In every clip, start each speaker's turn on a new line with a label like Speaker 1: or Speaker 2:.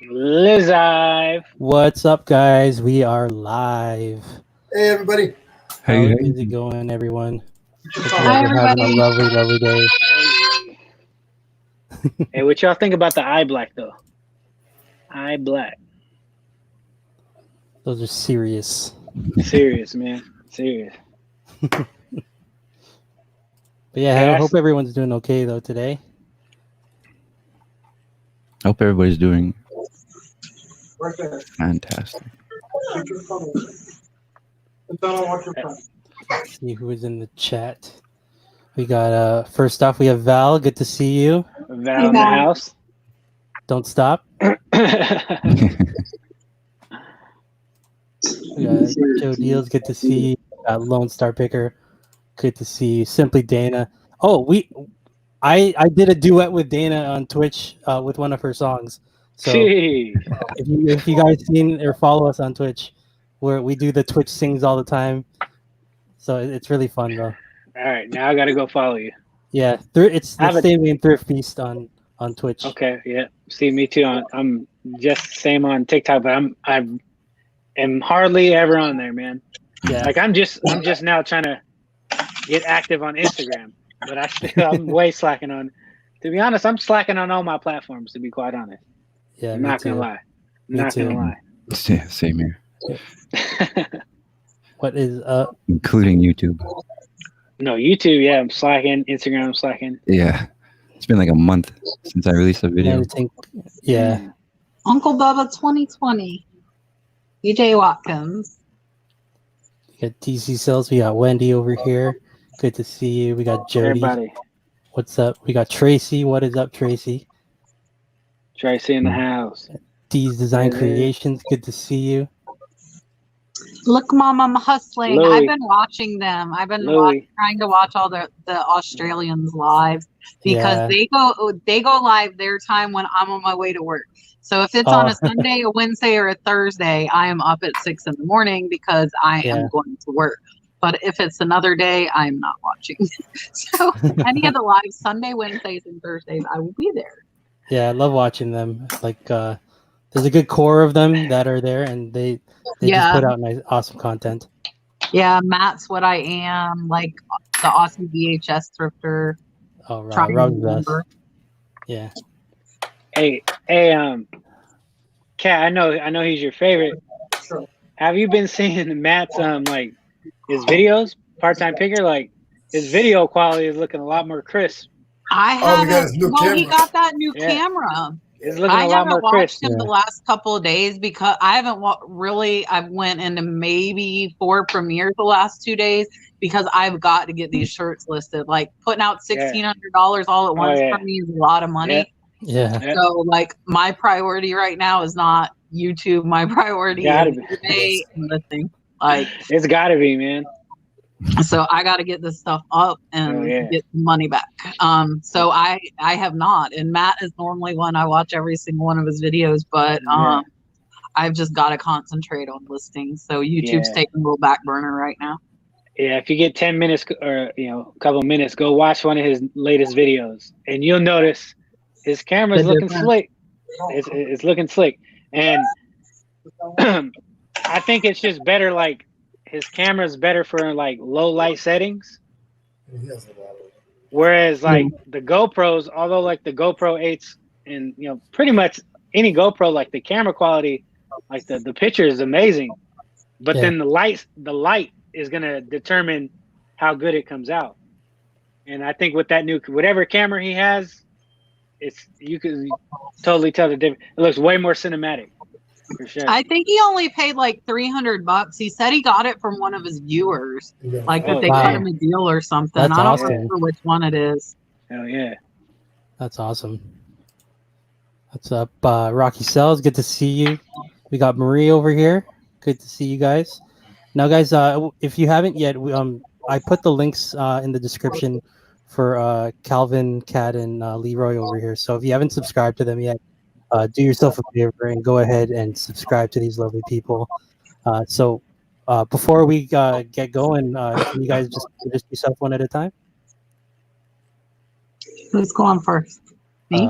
Speaker 1: Live.
Speaker 2: What's up, guys? We are live.
Speaker 3: Hey, everybody.
Speaker 2: How is it going, everyone? Hope you
Speaker 4: Hi,
Speaker 2: guys are having a
Speaker 4: everybody.
Speaker 2: lovely, lovely day.
Speaker 1: Hey, what y'all think about the eye black though? Eye black.
Speaker 2: Those are serious.
Speaker 1: Serious, man. Serious.
Speaker 2: But yeah, I hope everyone's doing okay though today.
Speaker 5: I hope everybody's doing fantastic.
Speaker 2: Let's see who is in the chat. We got first off we have Val. Good to see you.
Speaker 1: Val in the house.
Speaker 2: Don't stop. We got Joe Deals. Good to see you. Lone Star Picker. Good to see you. Simply Dana. Oh, I did a duet with Dana on Twitch with one of her songs. So if you guys seen or follow us on Twitch, where we do the Twitch sings all the time. So it's really fun though.
Speaker 1: All right, now I gotta go follow you.
Speaker 2: Yeah, it's the same name Thrift Feast on Twitch.
Speaker 1: Okay, yeah. See, me too. I'm just same on TikTok, but I am hardly ever on there, man.
Speaker 2: Yeah.
Speaker 1: Like I'm just now trying to get active on Instagram, but I'm way slacking on. To be honest, I'm slacking on all my platforms. To be quite honest.
Speaker 2: Yeah,
Speaker 1: I'm not gonna lie. Gonna lie.
Speaker 5: Yeah, same here.
Speaker 2: What is
Speaker 5: including YouTube?
Speaker 1: No, YouTube. Yeah, I'm slacking. Instagram, I'm slacking.
Speaker 5: Yeah, it's been like a month since I released a video.
Speaker 2: Yeah.
Speaker 4: Uncle Bubba 2020. EJ Watkins.
Speaker 2: We got DC Sales. We got Wendy over here. Good to see you. We got Jody.
Speaker 1: Everybody.
Speaker 2: What's up? We got Tracy. What is up, Tracy?
Speaker 1: Tracy in the house.
Speaker 2: D's Design Creations. Good to see you.
Speaker 4: Look, Mom, I'm hustling.
Speaker 1: Louis.
Speaker 4: I've been watching them. I've been trying to watch all the Australians live because they go live their time when I'm on my way to work. So if it's on a Sunday, a Wednesday, or a Thursday, I am up at 6 a.m. because I am going to work. But if it's another day, I'm not watching. So any of the live Sunday, Wednesdays, and Thursdays, I will be there.
Speaker 2: Yeah, I love watching them. Like, there's a good core of them that are there, and they just put out nice, awesome content.
Speaker 4: Yeah, Matt's What I Am, like the awesome VHS thrifter.
Speaker 2: Oh, right. Rob's best. Yeah.
Speaker 1: Hey, Kat, I know he's your favorite. Have you been seeing Matt's like his videos? Part-time picker, like his video quality is looking a lot more crisp.
Speaker 4: I haven't. He got that new camera.
Speaker 1: It's looking a lot more crisp.
Speaker 4: I haven't watched him the last couple of days because I haven't really. I've went into maybe 4 premieres the last 2 days because I've got to get these shirts listed. Like putting out $1,600 all at once for me is a lot of money.
Speaker 2: Yeah.
Speaker 4: So like my priority right now is not YouTube. My priority is eBay and listing. Like
Speaker 1: it's got to be, man.
Speaker 4: So I got to get this stuff up and get money back. So I have not, and Matt is normally one I watch every single one of his videos, but I've just got to concentrate on listings. So YouTube's taking a little back burner right now.
Speaker 1: Yeah, if you get 10 minutes or a couple minutes, go watch one of his latest videos, and you'll notice his camera's looking slick. It's looking slick, and I think it's just better. Like his camera's better for like low light settings. Whereas like the GoPros, although like the GoPro 8s and pretty much any GoPro, like the camera quality, like the picture is amazing, but then the light is gonna determine how good it comes out. And I think with that new whatever camera he has, you can totally tell the difference. It looks way more cinematic. For sure.
Speaker 4: I think he only paid like $300. He said he got it from one of his viewers, like that they cut him a deal or something.
Speaker 2: That's
Speaker 4: I don't
Speaker 2: awesome.
Speaker 4: remember which one it is.
Speaker 1: Hell yeah,
Speaker 2: that's awesome. What's up, Rocky Cells? Good to see you. We got Marie over here. Good to see you guys. Now, guys, if you haven't yet, I put the links in the description for Calvin, Kat, and Leroy over here. So if you haven't subscribed to them yet, do yourself a favor and go ahead and subscribe to these lovely people. So before we get going, can you guys just introduce yourself one at a time?
Speaker 4: Who's going first? Me?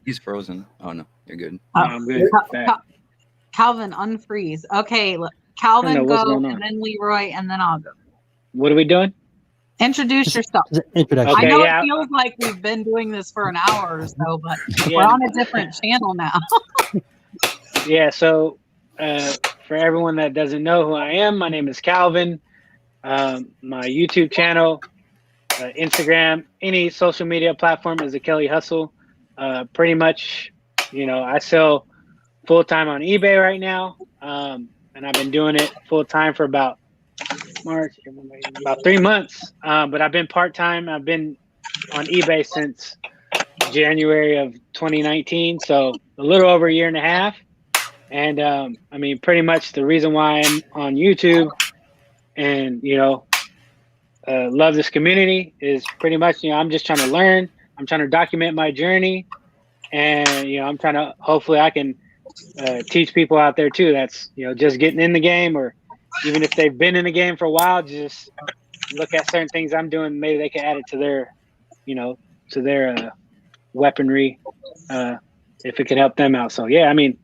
Speaker 5: He's frozen. Oh no, you're good.
Speaker 1: No, I'm good.
Speaker 4: Calvin, unfreeze. Okay, look, Calvin go, and then Leroy, and then I'll go.
Speaker 1: What are we doing?
Speaker 4: Introduce yourself.
Speaker 2: Introduction.
Speaker 1: Okay,
Speaker 4: I know
Speaker 1: yeah.
Speaker 4: it feels like we've been doing this for an hour or so, but we're on a different channel now.
Speaker 1: Yeah, so for everyone that doesn't know who I am, my name is Calvin. My YouTube channel, Instagram, any social media platform is a Kelly Hustle. Pretty much, I sell full-time on eBay right now, and I've been doing it full-time for about 3 months, but I've been part-time. I've been on eBay since January of 2019, so a little over a year and a half. And I mean, pretty much the reason why I'm on YouTube and love this community is pretty much I'm just trying to learn. I'm trying to document my journey, and I'm trying to hopefully I can teach people out there too that's just getting in the game, or even if they've been in the game for a while, just look at certain things I'm doing. Maybe they can add it to their weaponry if it can help them out. So yeah, I mean,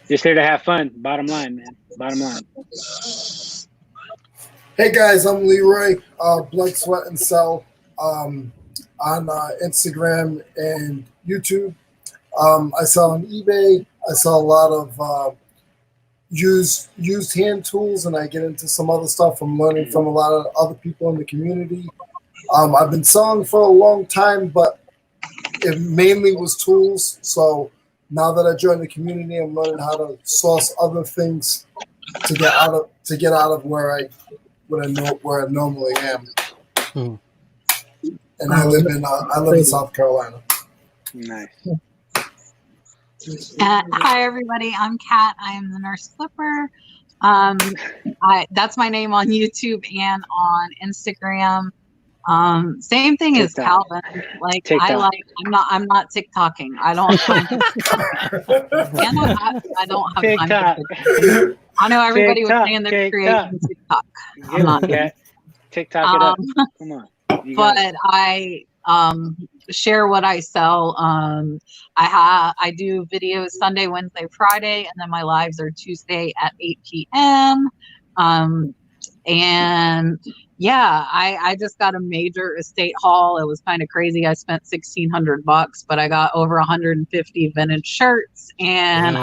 Speaker 1: just here to have fun. Bottom line, man. Bottom line.
Speaker 3: Hey guys, I'm Leroy, Blood, Sweat, and Sell on Instagram and YouTube. I sell on eBay. I sell a lot of used hand tools, and I get into some other stuff. I'm learning from a lot of other people in the community. I've been selling for a long time, but it mainly was tools. So now that I joined the community, I'm learning how to source other things to get out of where I normally am. And I live in South Carolina.
Speaker 1: Nice.
Speaker 4: Hi everybody, I'm Kat. I am the Nurse Flipper. That's my name on YouTube and on Instagram. Same thing as Calvin. Like TikTok. I'm not TikToking. I don't have
Speaker 1: TikTok.
Speaker 4: time for I know everybody was saying they're creating TikTok. I'm not
Speaker 1: TikTok it up. Come on.
Speaker 4: But I share what I sell. I do videos Sunday, Wednesday, Friday, and then my lives are Tuesday at 8 p.m. And yeah, I just got a major estate haul. It was kind of crazy. I spent $1,600, but I got over 150 vintage shirts, and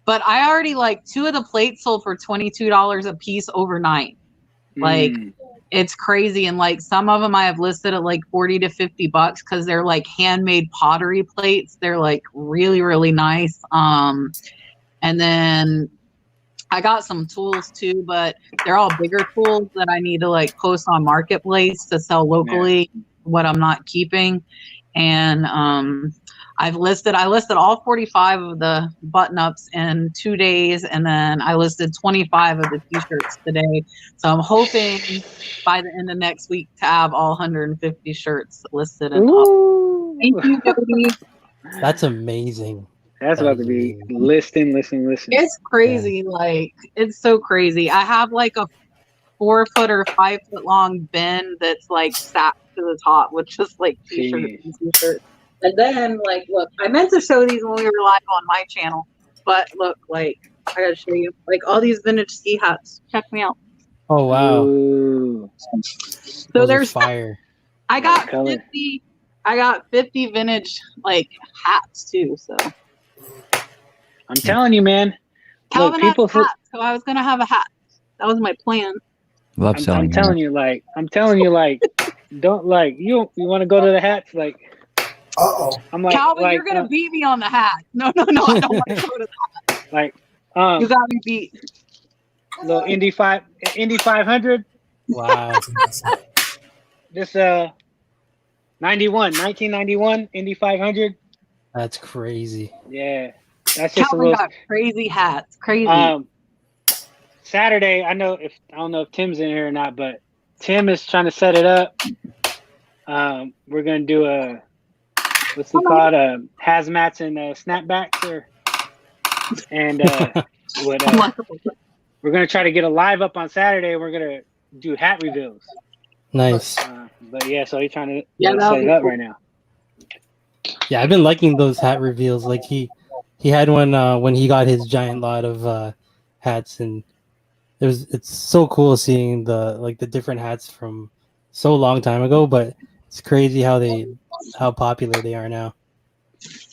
Speaker 4: but I already two of the plates sold for $22 a piece overnight. It's crazy. And some of them I have listed at $40 to $50 because they're handmade pottery plates. They're really, really nice. And then I got some tools too, but they're all bigger tools that I need to post on Marketplace to sell locally, what I'm not keeping. And I listed all 45 of the button-ups in 2 days, and then I listed 25 of the t-shirts today. So I'm hoping by the end of next week to have all 150 shirts listed and up. Thank you, Jody.
Speaker 2: That's amazing.
Speaker 1: That's about to be listing.
Speaker 4: It's crazy. It's so crazy. I have a 4 foot or 5 foot long bin that's stacked to the top with just t-shirts and t-shirts. And then look, I meant to show these when we were live on my channel, but look, I gotta show you all these vintage ski hats. Check me out.
Speaker 2: Oh wow.
Speaker 1: Ooh.
Speaker 4: So there's
Speaker 2: fire.
Speaker 4: I got 50 vintage hats too. So
Speaker 1: I'm telling you, man.
Speaker 4: Calvin has a hat, so I was gonna have a hat. That was my plan.
Speaker 5: Love selling.
Speaker 1: I'm telling you, don't you want to go to the hats I'm
Speaker 4: Calvin, you're gonna beat me on the hat. No, I don't want to go to the hat. You got me beat.
Speaker 1: Little Indy 500.
Speaker 2: Wow.
Speaker 1: This 1991 Indy 500.
Speaker 2: That's crazy.
Speaker 1: Yeah, that's just
Speaker 4: Calvin got crazy hats. Crazy.
Speaker 1: Saturday, I don't know if Tim's in here or not, but Tim is trying to set it up. We're gonna do a what's it called? Hazmats and snapbacks, and we're gonna try to get a live up on Saturday. We're gonna do hat reveals.
Speaker 2: Nice.
Speaker 1: But yeah, so he's trying to set it up right now.
Speaker 2: Yeah, I've been liking those hat reveals. Like he had one when he got his giant lot of hats, and it's so cool seeing the different hats from so long time ago. But it's crazy how popular they are now.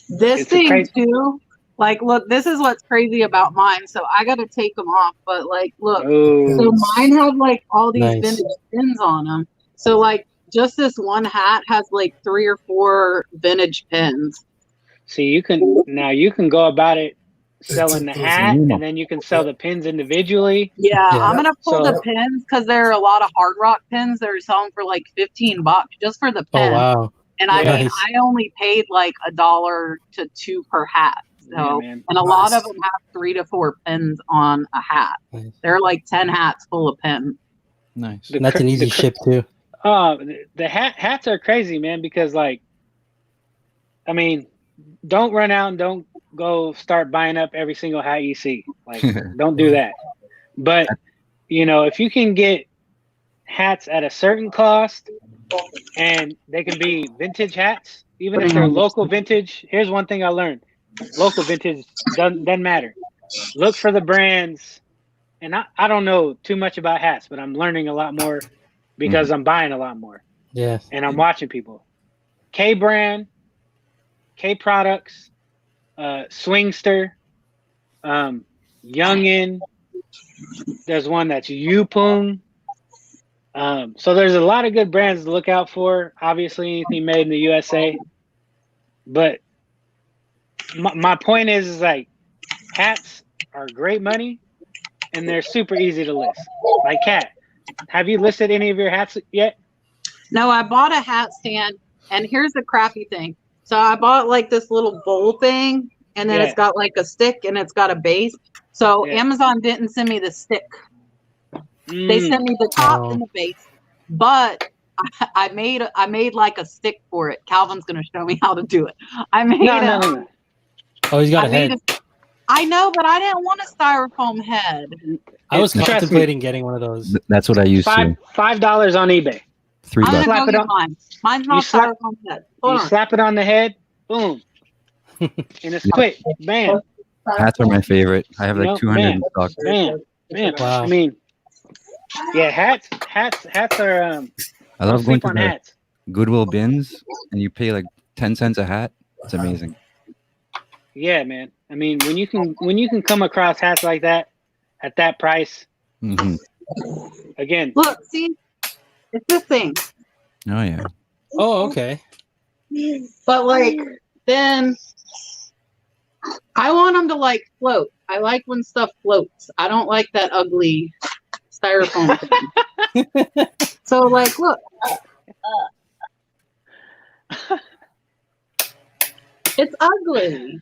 Speaker 4: This
Speaker 1: It's
Speaker 4: thing
Speaker 1: crazy.
Speaker 4: too, like, look, this is what's crazy about mine. So I got to take them off, but like, look,
Speaker 1: Oh,
Speaker 4: so mine have like all these
Speaker 2: Nice.
Speaker 4: vintage pins on them. So like, just this one hat has like 3 or 4 vintage pins.
Speaker 1: see, you can go about it selling the
Speaker 3: Those
Speaker 1: hat,
Speaker 5: are-
Speaker 1: and then you can sell the pins individually.
Speaker 4: Yeah,
Speaker 2: Yeah.
Speaker 4: I'm gonna pull
Speaker 1: So-
Speaker 4: the pins because there are a lot of Hard Rock pins that are selling for like $15 just for the
Speaker 2: Oh
Speaker 4: pin.
Speaker 2: wow!
Speaker 4: And I mean,
Speaker 2: Nice.
Speaker 4: I only paid like $1 to $2 per hat. So,
Speaker 1: Yeah, man.
Speaker 4: and a lot
Speaker 3: Nice.
Speaker 4: of them have 3 to 4 pins on a hat.
Speaker 2: Nice.
Speaker 4: There are like 10 hats full of pins.
Speaker 5: Nice.
Speaker 1: The
Speaker 2: And that's
Speaker 1: cr-
Speaker 2: an easy
Speaker 1: the cr-
Speaker 2: ship too.
Speaker 1: The hats are crazy, man, because like, I mean, don't run out and don't go start buying up every single hat you see. Like, don't do that. But if you can get hats at a certain cost, and they can be vintage hats, even if they're local vintage. Here's one thing I learned: local vintage doesn't matter. Look for the brands, and I don't know too much about hats, but I'm learning a lot more because I'm buying a lot more.
Speaker 2: Yeah.
Speaker 1: And I'm watching people. K brand, K products, Swingster, Youngin. There's one that's Yupung. So there's a lot of good brands to look out for. Obviously, anything made in the USA. But my point is like, hats are great money, and they're super easy to list. Like, Kat, have you listed any of your hats yet?
Speaker 4: No, I bought a hat stand, and here's the crappy thing. So I bought like this little bowl thing, and then it's got like a stick and it's got a base. So Amazon didn't send me the stick. They sent me the top and the base, but I made like a stick for it. Calvin's gonna show me how to do it. I made
Speaker 1: No.
Speaker 2: Oh, he's got a head.
Speaker 4: I know, but I didn't want a styrofoam head.
Speaker 2: I was
Speaker 1: Trust me.
Speaker 2: contemplating getting one of those.
Speaker 5: That's what I used to.
Speaker 1: $5 on eBay.
Speaker 5: $3.
Speaker 4: I'm gonna
Speaker 1: Slap
Speaker 4: go
Speaker 1: it
Speaker 4: get
Speaker 1: on.
Speaker 4: mine. Mine's not styrofoam head. Hold
Speaker 1: You
Speaker 4: on.
Speaker 1: slap it on the head, boom, and it's quick, bam,
Speaker 5: Hats are my favorite. I have like 200 in stock.
Speaker 1: bam.
Speaker 2: Wow.
Speaker 1: I mean, yeah, hats are.
Speaker 5: I love going
Speaker 1: sleep
Speaker 5: to
Speaker 1: on
Speaker 5: the
Speaker 1: hats.
Speaker 5: Goodwill bins and you pay like 10 cents a hat. It's amazing.
Speaker 1: Yeah, man. I mean, when you can come across hats like that at that price,
Speaker 5: Hmm.
Speaker 1: again,
Speaker 4: Look, see, it's this thing.
Speaker 5: Oh yeah.
Speaker 2: Oh, okay.
Speaker 4: But like, then I want them to like float. I like when stuff floats. I don't like that ugly styrofoam thing. So like, look. It's ugly.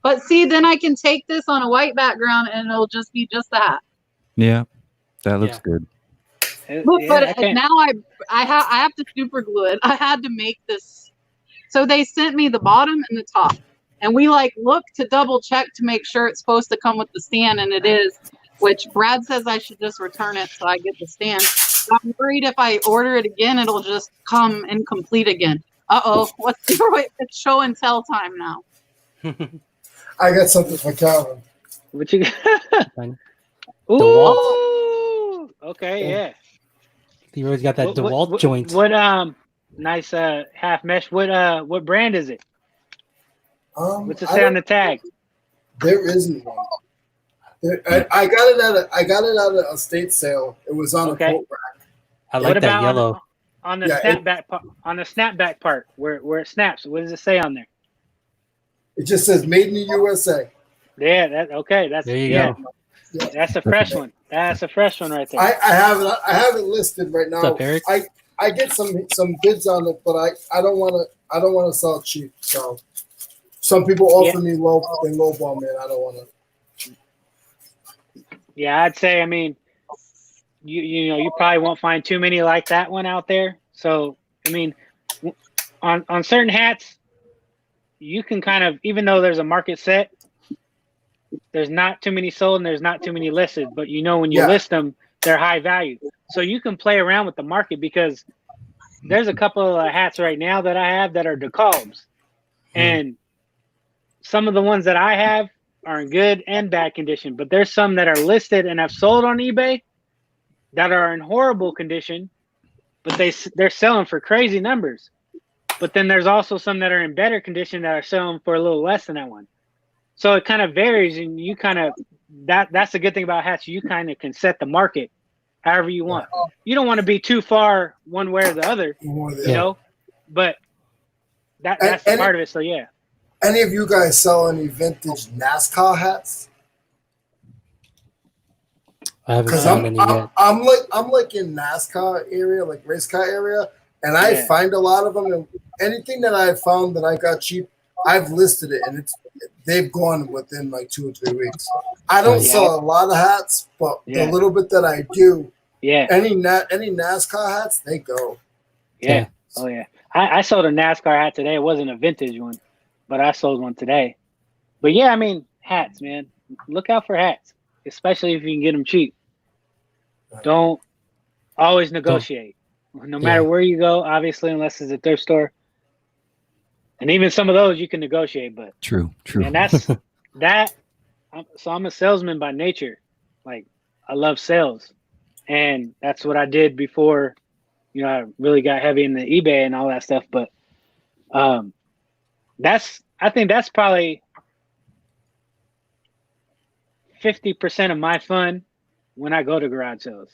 Speaker 4: But see, then I can take this on a white background and it'll just be just that.
Speaker 5: Yeah. That looks
Speaker 2: Yeah.
Speaker 5: good.
Speaker 4: Look,
Speaker 1: yeah,
Speaker 4: but
Speaker 1: I can't-
Speaker 4: now I have to super glue it. I had to make this. So they sent me the bottom and the top. And we like look to double check to make sure it's supposed to come with the stand, and it is, which Brad says I should just return it so I get the stand. But I'm worried if I order it again, it'll just come incomplete again. It's show and tell time now.
Speaker 3: I got something for Calvin.
Speaker 1: what you
Speaker 2: Fine.
Speaker 1: Ooh, okay, yeah.
Speaker 2: Leroy's got that DeWalt joint.
Speaker 1: What nice half mesh. What brand is it? What's it say on the tag?
Speaker 3: There isn't one. I got it at a estate sale. It was on a quote rack.
Speaker 2: I like
Speaker 1: What
Speaker 2: that
Speaker 1: about
Speaker 2: yellow.
Speaker 1: on the
Speaker 3: Yeah,
Speaker 1: snapback on the snapback part where it snaps? What does it say on there?
Speaker 3: It just says "Made in the USA."
Speaker 1: Yeah, that's
Speaker 2: There you
Speaker 1: yeah.
Speaker 2: go.
Speaker 3: Yeah.
Speaker 1: That's a fresh one. That's a fresh one right there.
Speaker 3: I have it listed right now.
Speaker 2: What's up, Eric?
Speaker 3: I get some bids on it, but I don't want to sell it cheap. So some people offer me lowball, man. I don't want to.
Speaker 1: Yeah, I'd say. I mean, you probably won't find too many like that one out there. So I mean, on certain hats, you can kind of, even though there's a market set, there's not too many sold and there's not too many listed. But when you list them, they're high value. So you can play around with the market because there's a couple of hats right now that I have that are DeKalb's. And some of the ones that I have are in good and bad condition, but there's some that are listed and have sold on eBay that are in horrible condition, but they're selling for crazy numbers. But then there's also some that are in better condition that are selling for a little less than that one. So it kind of varies, and you kind of that's the good thing about hats. You kind of can set the market however you want. You don't want to be too far one way or the other, you know. But that's the part of it. So yeah.
Speaker 3: Any of you guys sell any vintage NASCAR hats?
Speaker 2: I haven't found any yet.
Speaker 3: I'm like in NASCAR area, like race car area, and I find a lot of them. And anything that I found that I got cheap, I've listed it, and they've gone within like 2 or 3 weeks. I don't sell a lot of hats, but the little bit that I do, any NASCAR hats, they go.
Speaker 1: Yeah. Oh yeah. I sold a NASCAR hat today. It wasn't a vintage one, but I sold one today. But yeah, I mean, hats, man. Look out for hats, especially if you can get them cheap. Don't always negotiate. No matter where you go, obviously, unless it's a thrift store. And even some of those you can negotiate, but
Speaker 5: true.
Speaker 1: And that's that. So I'm a salesman by nature. Like, I love sales, and that's what I did before, you know, I really got heavy in the eBay and all that stuff. But I think that's probably 50% of my fun when I go to garage sales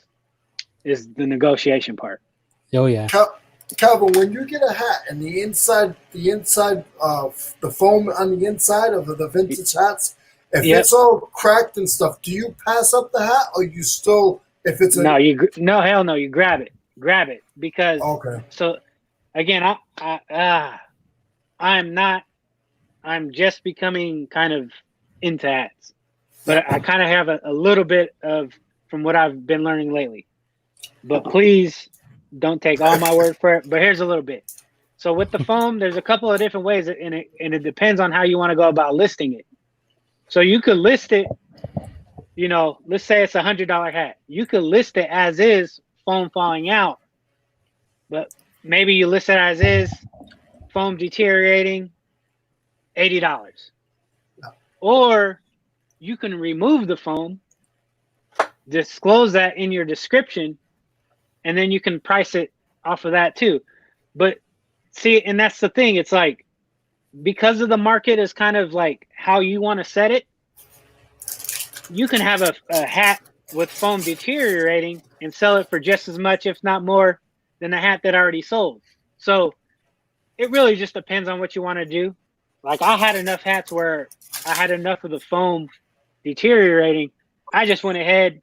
Speaker 1: is the negotiation part.
Speaker 2: Oh yeah.
Speaker 3: Calvin, when you get a hat and the inside of the foam on the inside of the vintage hats, if it's all cracked and stuff, do you pass up the hat, or you still, if it's
Speaker 1: hell no, you grab it because So again, I'm just becoming kind of into hats, but I kind of have a little bit of from what I've been learning lately. But please don't take all my word for it. But here's a little bit. So with the foam, there's a couple of different ways, and it depends on how you want to go about listing it. So you could list it, you know, let's say it's $100 hat. You could list it as is, foam falling out, but maybe you list it as is, foam deteriorating, $80. Or you can remove the foam, disclose that in your description, and then you can price it off of that too. But see, and that's the thing. It's like, because of the market is kind of like how you want to set it, you can have a hat with foam deteriorating and sell it for just as much, if not more, than the hat that already sold. So it really just depends on what you want to do. Like, I had enough hats where I had enough of the foam deteriorating. I just went ahead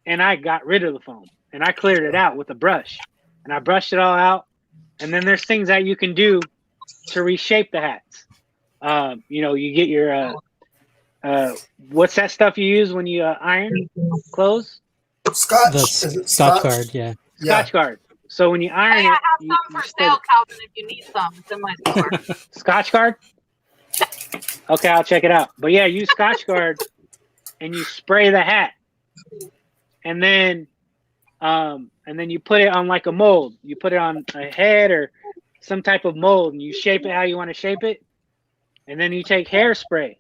Speaker 1: and I got rid of the foam and I cleared it out with a brush, and I brushed it all out. And then there's things that you can do to reshape the hats. You know, you get your what's that stuff you use when you iron clothes?
Speaker 3: Scotch.
Speaker 2: Scotch guard, yeah.
Speaker 1: Scotch guard. So when you iron
Speaker 4: I have some for sale, Calvin, if you need some. It's in my store.
Speaker 1: Scotch guard? Okay, I'll check it out. But yeah, use Scotch guard and you spray the hat. And then you put it on like a mold. You put it on a head or some type of mold, and you shape it how you want to shape it. And then you take hairspray.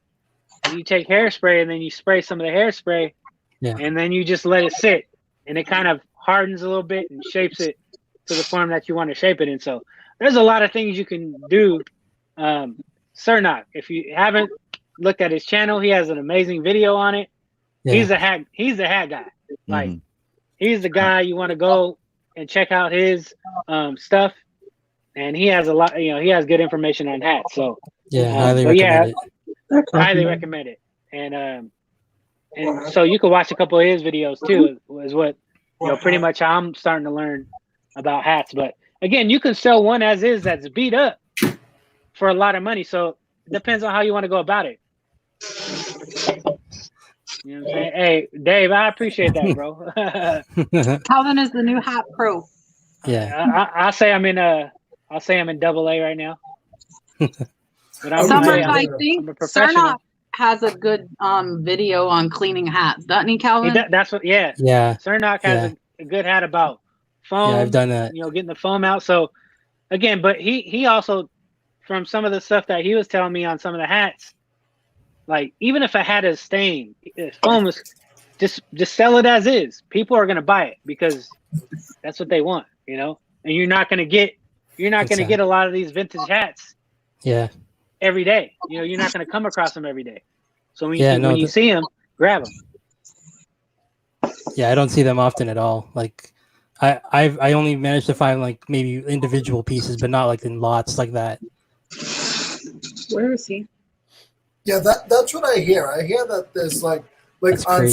Speaker 1: And then you spray some of the hairspray.
Speaker 2: Yeah.
Speaker 1: And then you just let it sit. And it kind of hardens a little bit and shapes it to the form that you want to shape it in. So there's a lot of things you can do. Cernok, if you haven't looked at his channel, he has an amazing video on it. Yeah. He's a hat guy. Like, he's the guy you want to go and check out his stuff. And he has a lot, you know, he has good information on hats. So
Speaker 2: yeah, highly recommend it.
Speaker 1: Highly recommend it. And so you can watch a couple of his videos too, is what, you know, pretty much how I'm starting to learn about hats. But again, you can sell one as is that's beat up for a lot of money. So it depends on how you want to go about it. You know what I'm saying? Hey, Dave, I appreciate that, bro.
Speaker 4: Calvin is the new hat pro.
Speaker 2: Yeah.
Speaker 1: I'll say I'm in AA right now. But
Speaker 4: I think Cernok has a good video on cleaning hats, doesn't he, Calvin?
Speaker 1: That's what. Yeah. Cernok has a good hat about foam.
Speaker 2: Yeah, I've done that.
Speaker 1: You know, getting the foam out. So again, but he also from some of the stuff that he was telling me on some of the hats, like even if a hat is stained, if foam is just sell it as is. People are gonna buy it because that's what they want, you know. And you're not gonna get a lot of these vintage hats.
Speaker 2: Yeah.
Speaker 1: Every day, you know, you're not gonna come across them every day. So when you see them, grab them.
Speaker 2: Yeah, I don't see them often at all. Like, I only managed to find like maybe individual pieces, but not like in lots like that.
Speaker 4: Where is he?
Speaker 3: Yeah, that's what I hear. I hear that there's like on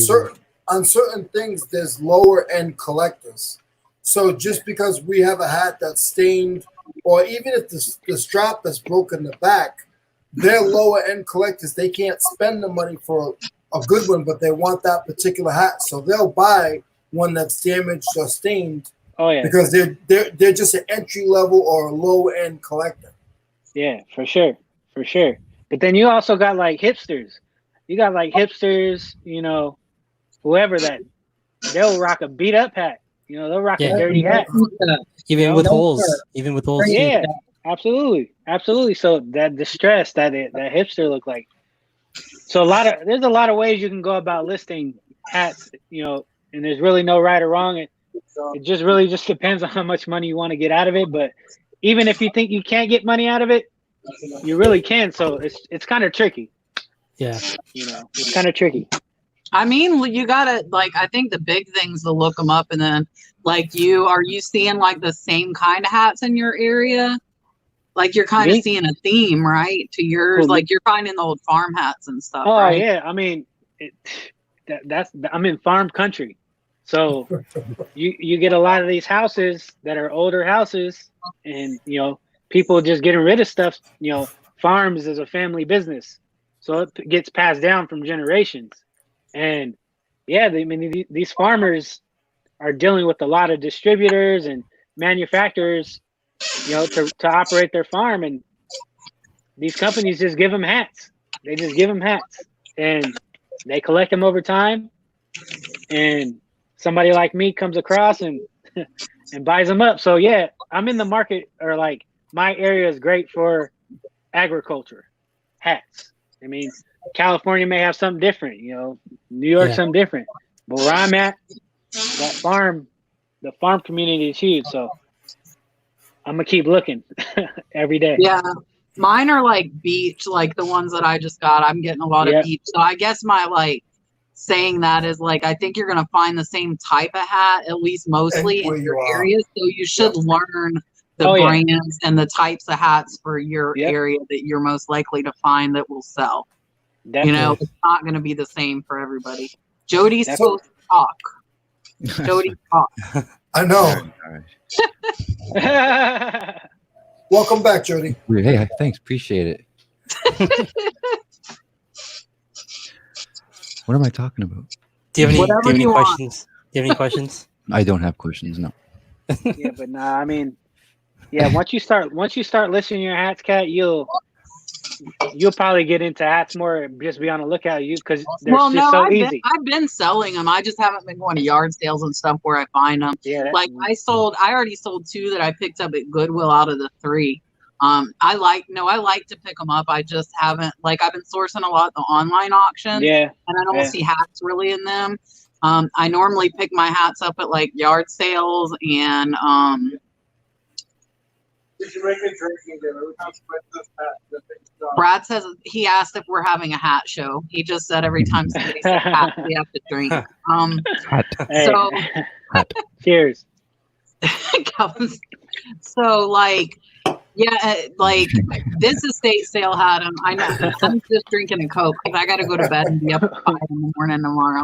Speaker 3: certain things there's lower end collectors. So just because we have a hat that's stained, or even if the strap is broken in the back, they're lower end collectors. They can't spend the money for a good one, but they want that particular hat, so they'll buy one that's damaged or stained.
Speaker 1: Oh yeah,
Speaker 3: because they're just an entry level or a low end collector.
Speaker 1: Yeah, for sure. But then you also got like hipsters. You got like hipsters, you know, whoever that they'll rock a beat up hat. You know, they'll rock a dirty hat.
Speaker 2: Even with holes.
Speaker 1: Yeah, absolutely. So that distress that hipster look like. So there's a lot of ways you can go about listing hats, you know, and there's really no right or wrong. It just really just depends on how much money you want to get out of it. But even if you think you can't get money out of it, you really can. So it's kind of tricky.
Speaker 2: Yeah.
Speaker 1: You know, it's kind of tricky.
Speaker 4: I mean, you gotta I think the big thing's to look them up, and then are you seeing like the same kind of hats in your area? Like you're kind of seeing a theme, right? To yours, like you're finding the old farm hats and stuff.
Speaker 1: Oh
Speaker 4: right?
Speaker 1: yeah, I mean, I'm in farm country, so you get a lot of these houses that are older houses, and you know people just getting rid of stuff. You know, farms is a family business, so it gets passed down from generations. And yeah, these farmers are dealing with a lot of distributors and manufacturers, you know, to operate their farm, and these companies just give them hats. They just give them hats, and they collect them over time. And somebody like me comes across and and buys them up. So yeah, I'm in the market, or like my area is great for agriculture hats. I mean, California may have something different, you know, New York something different, but where I'm at, the farm community is huge. So I'm gonna keep looking every day.
Speaker 4: Yeah, mine are like beach, like the ones that I just got. I'm getting a lot of beach. So I guess my like saying that is like I think you're gonna find the same type of hat, at least mostly in your area. So you should learn the brands and the types of hats for your area that you're most likely to find that will sell. Definitely. You know, it's not going to be the same for everybody. Jody's supposed to talk. Jody, talk.
Speaker 3: I know. Welcome back, Jody.
Speaker 5: Hey, thanks. Appreciate it. What am I talking about?
Speaker 2: Do you have any questions? Do you have any questions?
Speaker 5: I don't have questions, no.
Speaker 1: Yeah, but nah, I mean, yeah, once you start listing your hats, Kat, you'll probably get into hats more. Just be on the lookout, because they're so easy.
Speaker 4: I've been selling them. I just haven't been going to yard sales and stuff where I find them. Yeah, like I already sold 2 that I picked up at Goodwill out of the 3. I like to pick them up. I just haven't, like, I've been sourcing a lot the online auction. Yeah, and I don't see hats really in them. I normally pick my hats up at like yard sales and Did you make a drinking dinner? Brad says he asked if we're having a hat show. He just said every time somebody says hat, we have to drink. So
Speaker 1: cheers.
Speaker 4: So like, yeah, like this estate sale had him. I know I'm just drinking a Coke because I got to go to bed and be up at 5 in the morning tomorrow.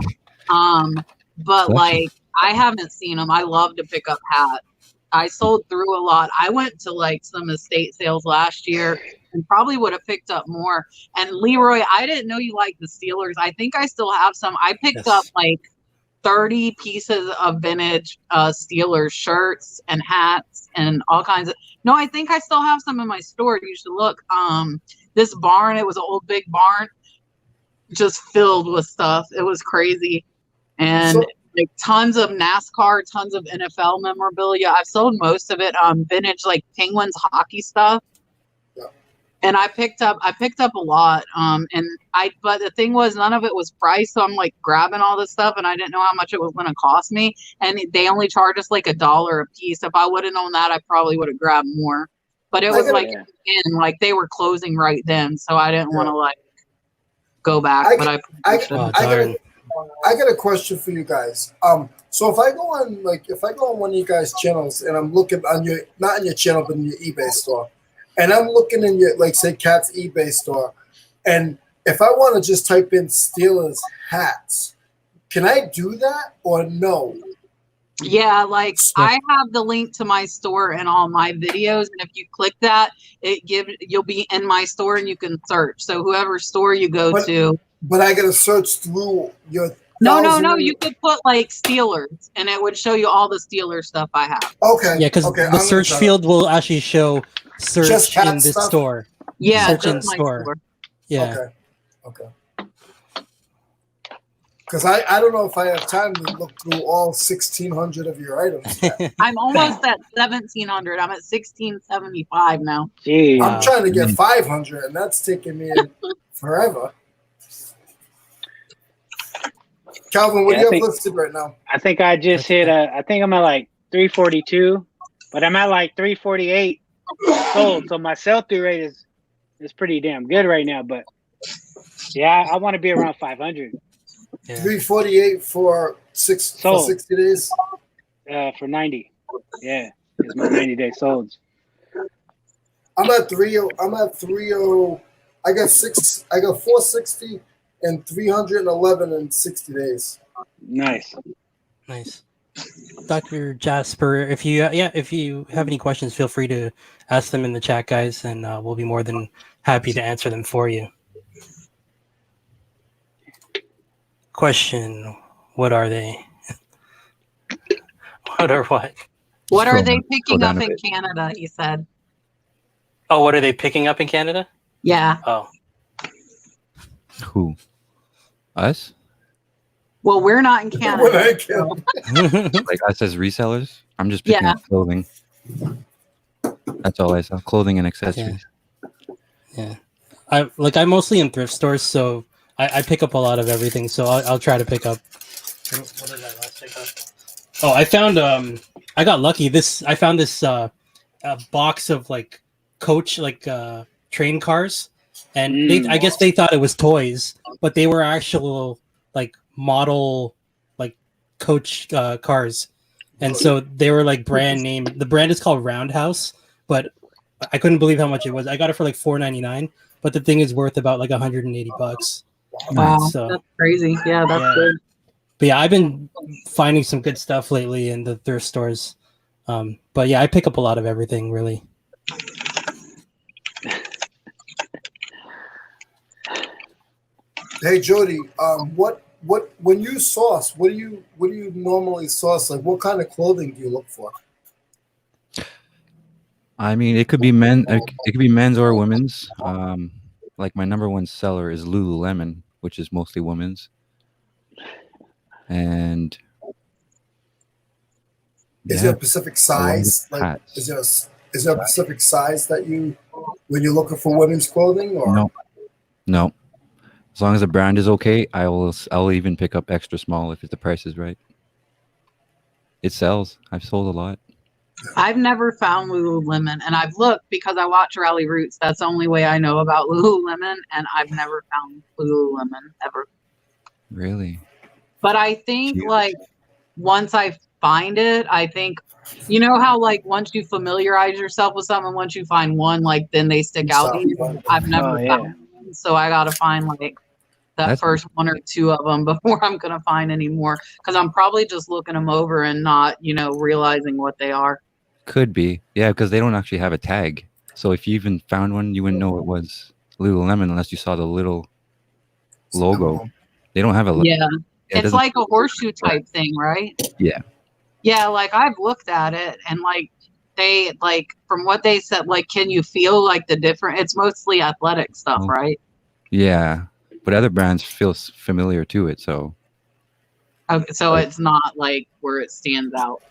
Speaker 4: But like I haven't seen them. I love to pick up hats. I sold through a lot. I went to like some estate sales last year and probably would have picked up more. And Leroy, I didn't know you liked the Steelers. I think I still have some. I picked up like 30 pieces of vintage Steelers shirts and hats and all kinds of. No, I think I still have some in my store. You should look. This barn, it was an old big barn, just filled with stuff. It was crazy. And like tons of NASCAR, tons of NFL memorabilia. I've sold most of it. Vintage like Penguins hockey stuff. Yeah. And I picked up a lot. But the thing was, none of it was priced. So I'm like grabbing all this stuff, and I didn't know how much it was going to cost me. And they only charge us like $1 a piece. If I would have known that, I probably would have grabbed more. But it was like they were closing right then, so I didn't want to like go back.
Speaker 3: I got a question for you guys. So if I go on one of you guys' channels and I'm looking on your, not on your channel, but in your eBay store, and I'm looking in your, like, say, Cat's eBay store, and if I want to just type in Steelers hats, can I do that or no?
Speaker 4: Yeah, like I have the link to my store in all my videos, and if you click that, you'll be in my store and you can search. So whoever store you go to.
Speaker 3: But I gotta search through your.
Speaker 4: No. You could put like Steelers, and it would show you all the Steelers stuff I have.
Speaker 3: Okay.
Speaker 2: Yeah, because the search field will actually show search in this store.
Speaker 4: Yeah,
Speaker 2: search in store. Yeah.
Speaker 3: Okay. Because I don't know if I have time to look through all 1,600 of your items.
Speaker 4: I'm almost at 1,700. I'm at 1,675 now.
Speaker 1: Jeez.
Speaker 3: I'm trying to get 500, and that's taking me forever. Calvin, what do you have listed right now?
Speaker 1: I think I just hit I think I'm at like 342, but I'm at like 348 sold. So my sell-through rate is pretty damn good right now. But yeah, I want to be around 500.
Speaker 2: Yeah.
Speaker 3: 348 for 60 days?
Speaker 1: For 90. Yeah, it's my 90-day solds.
Speaker 3: I'm at 30. I got 460 and 311 in 60 days.
Speaker 1: Nice.
Speaker 2: Dr. Jasper, if you have any questions, feel free to ask them in the chat, guys, and we'll be more than happy to answer them for you. Question: what are they? What
Speaker 4: are they picking up in Canada? He said.
Speaker 2: Oh, what are they picking up in Canada?
Speaker 4: Yeah.
Speaker 2: Oh.
Speaker 5: Who? Us?
Speaker 4: Well, we're not in Canada. So.
Speaker 5: Like us as resellers? I'm just picking up clothing. That's all I sell. Clothing and accessories.
Speaker 2: Yeah. I'm mostly in thrift stores, so I pick up a lot of everything. So I'll try to pick up. What did I last pick up? Oh, I found I got lucky. I found this a box of like Coach train cars. And I guess they thought it was toys, but they were actual like model like Coach cars, and so they were like brand name. The brand is called Roundhouse, but I couldn't believe how much it was. I got it for like $4.99, but the thing is worth about like $180.
Speaker 4: Wow,
Speaker 2: so,
Speaker 4: that's crazy. Yeah, that's good.
Speaker 2: But yeah, I've been finding some good stuff lately in the thrift stores. But yeah, I pick up a lot of everything really.
Speaker 3: Hey Jody, when you source, what do you normally source? Like, what kind of clothing do you look for?
Speaker 5: I mean, it could be men. It could be men's or women's. Like my number one seller is Lululemon, which is mostly women's. And
Speaker 3: is there a specific size? Like, is there a specific size that when you're looking for women's clothing? Or
Speaker 5: no. As long as the brand is okay, I'll even pick up extra small if the price is right. It sells. I've sold a lot.
Speaker 4: I've never found Lululemon, and I've looked because I watch Rally Roots. That's the only way I know about Lululemon, and I've never found Lululemon ever.
Speaker 5: Really?
Speaker 4: But I think like once I find it, I think you know how like once you familiarize yourself with something, once you find one, like then they stick out to you. I've never found one, so I gotta find like that first one or two of them before I'm gonna find any more, because I'm probably just looking them over and not realizing what they are.
Speaker 5: Could be, yeah, because they don't actually have a tag. So if you even found one, you wouldn't know it was Lululemon unless you saw the little logo. They don't have a
Speaker 4: it's like a horseshoe type thing, right? Yeah, like I've looked at it and like they from what they said, like can you feel like the different? It's mostly athletic stuff, right?
Speaker 5: Yeah, but other brands feel familiar to it, so
Speaker 4: okay, so it's not like where it stands out.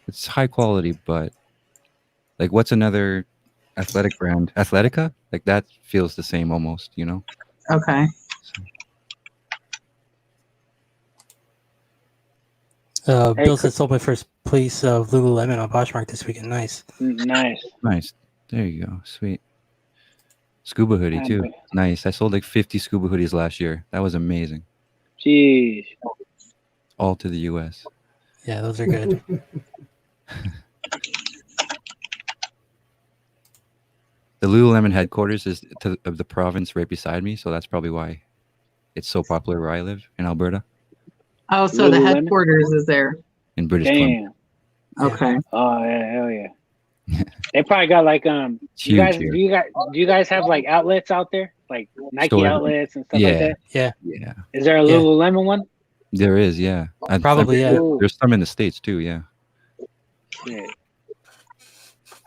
Speaker 5: It's high quality, but like what's another athletic brand, Athletica, like that feels the same almost, you know.
Speaker 4: Okay.
Speaker 2: Bill says sold my first piece of Lululemon on Poshmark this weekend. Nice.
Speaker 1: Nice.
Speaker 5: There you go. Sweet. Scuba hoodie too. Nice. I sold like 50 scuba hoodies last year. That was amazing.
Speaker 1: Jeez.
Speaker 5: All to the US.
Speaker 2: Yeah, those are good.
Speaker 5: The Lululemon headquarters is of the province right beside me, so that's probably why it's so popular where I live in Alberta.
Speaker 4: Oh, so the headquarters is there
Speaker 5: In British Columbia.
Speaker 4: Okay.
Speaker 1: Oh yeah, hell yeah. They probably got like do you guys have like outlets out there, like Nike outlets and stuff like that?
Speaker 2: Yeah.
Speaker 1: Is there a Lululemon one?
Speaker 5: There is, yeah.
Speaker 2: Probably, yeah.
Speaker 5: There's some in the States too, yeah.
Speaker 1: Yeah.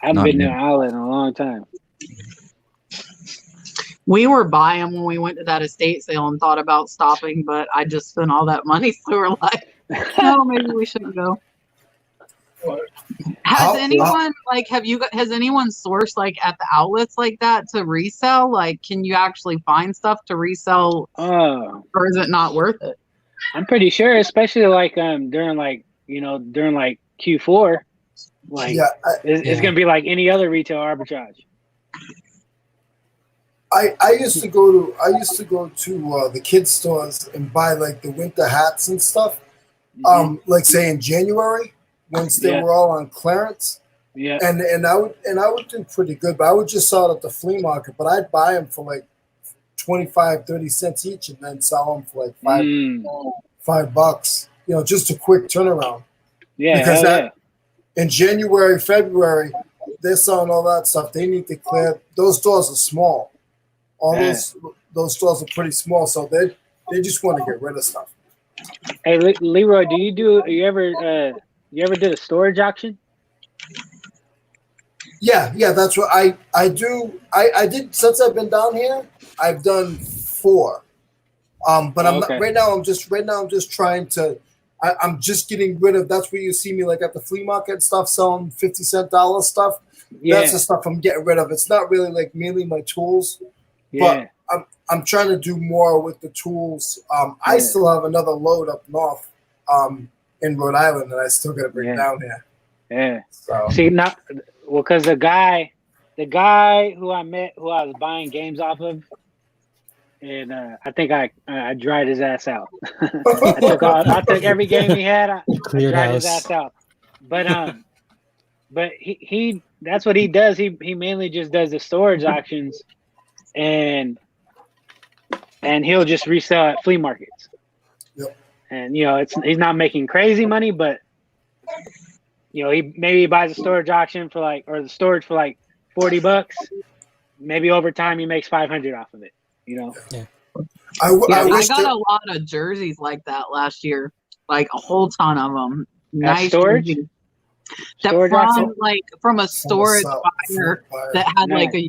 Speaker 1: I haven't been to an outlet in a long time.
Speaker 4: We were by them when we went to that estate sale and thought about stopping, but I just spent all that money, so we're like, no, maybe we shouldn't go. Has anyone sourced like at the outlets like that to resell? Like, can you actually find stuff to resell, or is it not worth it?
Speaker 1: I'm pretty sure, especially like during like Q4, like it's gonna be like any other retail arbitrage.
Speaker 3: I used to go to the kids stores and buy like the winter hats and stuff. Like say in January, once they were all on clearance.
Speaker 1: Yeah.
Speaker 3: And I would do pretty good, but I would just sell it at the flea market, but I'd buy them for like 25, 30 cents each and then sell them for like $5, you know, just a quick turnaround.
Speaker 1: Yeah.
Speaker 3: Because in January, February, they're selling all that stuff. They need to clear. Those stores are small. All those stores are pretty small, so they just want to get rid of stuff.
Speaker 1: Hey, Leroy, you ever did a storage auction?
Speaker 3: Yeah, that's what I do. I did since I've been down here. I've done 4. But I'm not, right now. I'm just trying to. I'm just getting rid of. That's where you see me like at the flea market and stuff, selling $50-cent stuff. Yeah. That's the stuff I'm getting rid of. It's not really like mainly my tools. Yeah. But I'm trying to do more with the tools. I still have another load up north in Rhode Island that I still got to bring down here.
Speaker 1: Yeah. So. See, because the guy who I met, who I was buying games off of, and I think I dried his ass out. I took every game he had. I dried his ass out. But he that's what he does. He mainly just does the storage auctions. And he'll just resell at flea markets. Yep. And he's not making crazy money, but he buys a storage auction or the storage for like $40. Maybe over time he makes $500 off of it. Yeah.
Speaker 4: I got a lot of jerseys like that last year, like a whole ton of them. Nice storage. Jerseys. From a storage buyer that had like a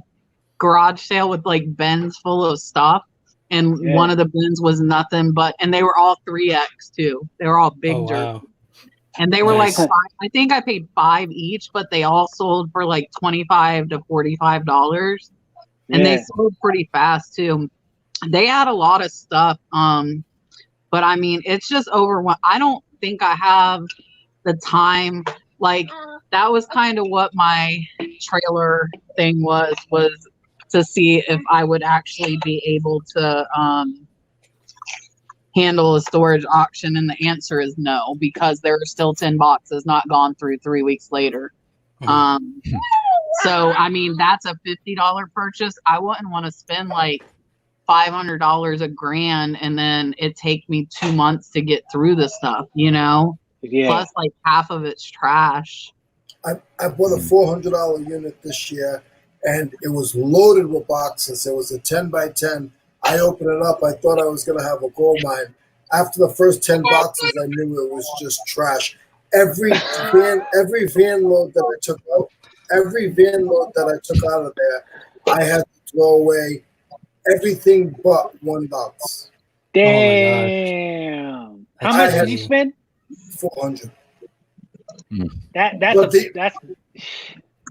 Speaker 4: garage sale with like bins full of stuff, and one of the bins was nothing but, and they were all 3X too. They were all big jerseys, and they were like $5. I think I paid $5 each, but they all sold for like $25 to $45, and they sold pretty fast too. They had a lot of stuff, but I mean, it's just overwhelming. I don't think I have the time. Like that was kind of what my trailer thing was to see if I would actually be able to handle a storage auction, and the answer is no, because there are still 10 boxes not gone through 3 weeks later. So I mean, that's a $50 purchase. I wouldn't want to spend like $500, $1,000, and then it take me 2 months to get through the stuff, plus like half of it's trash.
Speaker 3: I bought a $400 unit this year, and it was loaded with boxes. It was a 10 by 10. I opened it up. I thought I was going to have a gold mine. After the first 10 boxes, I knew it was just trash. Every van load that I took out, of there, I had to throw away everything but one box.
Speaker 1: Damn!
Speaker 2: Oh,
Speaker 1: how much did you spend?
Speaker 3: $400.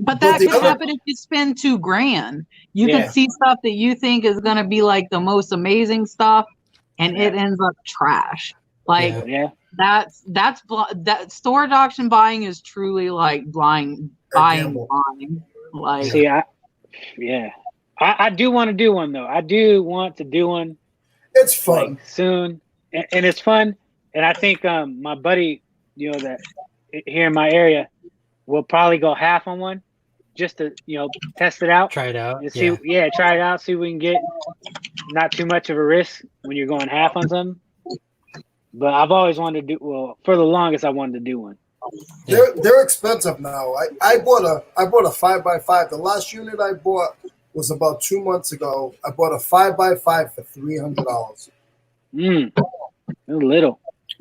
Speaker 4: But that could happen if you spend $2,000. You could see stuff that you think is going to be like the most amazing stuff, and it ends up trash. Like that's that storage auction buying is truly like blind buying. Like,
Speaker 1: see, I do want to do one though. I do want to do one.
Speaker 3: It's fun
Speaker 1: like, soon, and it's fun. And I think my buddy, that here in my area, will probably go half on one, just to test it out,
Speaker 2: try it out,
Speaker 1: and see. Try it out, see if we can get not too much of a risk when you're going half on something. But I've always wanted to do. Well, for the longest, I wanted to do one.
Speaker 3: They're expensive now. I bought a 5x5. The last unit I bought was about 2 months ago. I bought a 5x5 for $300.
Speaker 1: A little.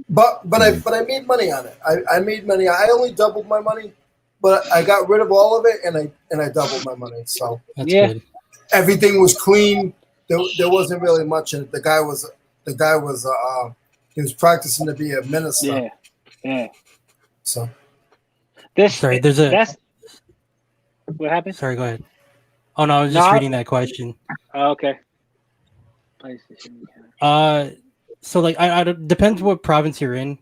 Speaker 3: But I made money on it. I made money. I only doubled my money, but I got rid of all of it and I doubled my money. So
Speaker 2: that's good.
Speaker 3: Everything was clean. There wasn't really much in it. The guy was he was practicing to be a minister.
Speaker 1: Yeah.
Speaker 3: So
Speaker 1: what happened?
Speaker 2: Sorry, go ahead. Oh no, I was just reading that question.
Speaker 1: Oh, okay.
Speaker 2: So like I depends what province you're in,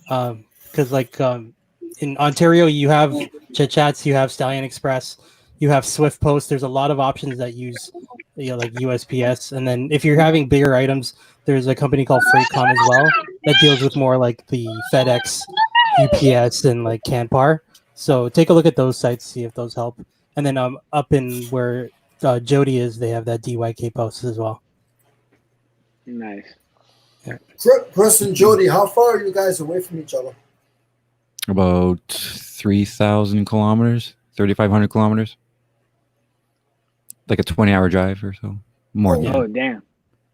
Speaker 2: because like in Ontario you have Chats, you have Stallion Express, you have Swift Post. There's a lot of options that use like USPS, and then if you're having bigger items, there's a company called FreightCom as well that deals with more like the FedEx, UPS, and like Canpar. So take a look at those sites, see if those help. And then up in where Jody is, they have that DYK Post as well.
Speaker 1: Nice.
Speaker 3: Yeah. Chris and Jody, how far are you guys away from each other?
Speaker 5: About 3,000 kilometers, 3,500 kilometers. Like a 20-hour drive or so. More than that.
Speaker 1: Oh, damn.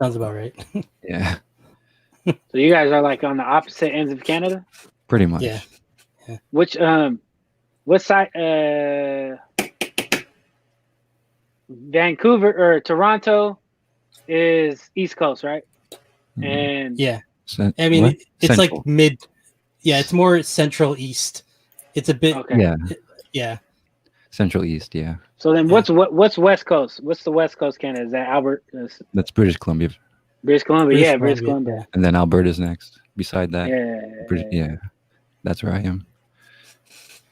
Speaker 2: Sounds about right.
Speaker 5: Yeah.
Speaker 1: So you guys are like on the opposite ends of Canada?
Speaker 5: Pretty much.
Speaker 2: Yeah.
Speaker 1: Which what side Vancouver or Toronto is East Coast, right? And
Speaker 2: I mean it's central. Like mid. Yeah, it's more central east. It's a bit
Speaker 5: Central East, yeah.
Speaker 1: So then what's West Coast? What's the West Coast Canada? Is that Alberta?
Speaker 5: That's British Columbia.
Speaker 1: British Columbia. British Columbia.
Speaker 5: And then Alberta's next. Beside that.
Speaker 1: Yeah.
Speaker 5: That's where I am.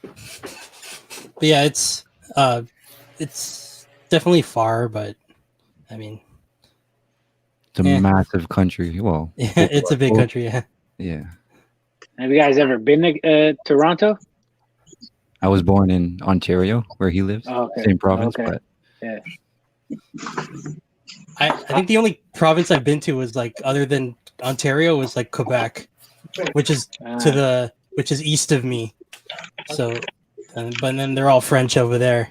Speaker 2: But yeah, it's definitely far, but I mean
Speaker 5: it's a massive country. Well,
Speaker 2: it's a big country,
Speaker 5: Yeah.
Speaker 1: Have you guys ever been to Toronto?
Speaker 5: I was born in Ontario, where he lives.
Speaker 1: Oh, okay.
Speaker 5: Same province,
Speaker 1: Okay.
Speaker 5: but
Speaker 2: I think the only province I've been to was like other than Ontario was like Quebec, which is which is east of me. So, but then they're all French over there.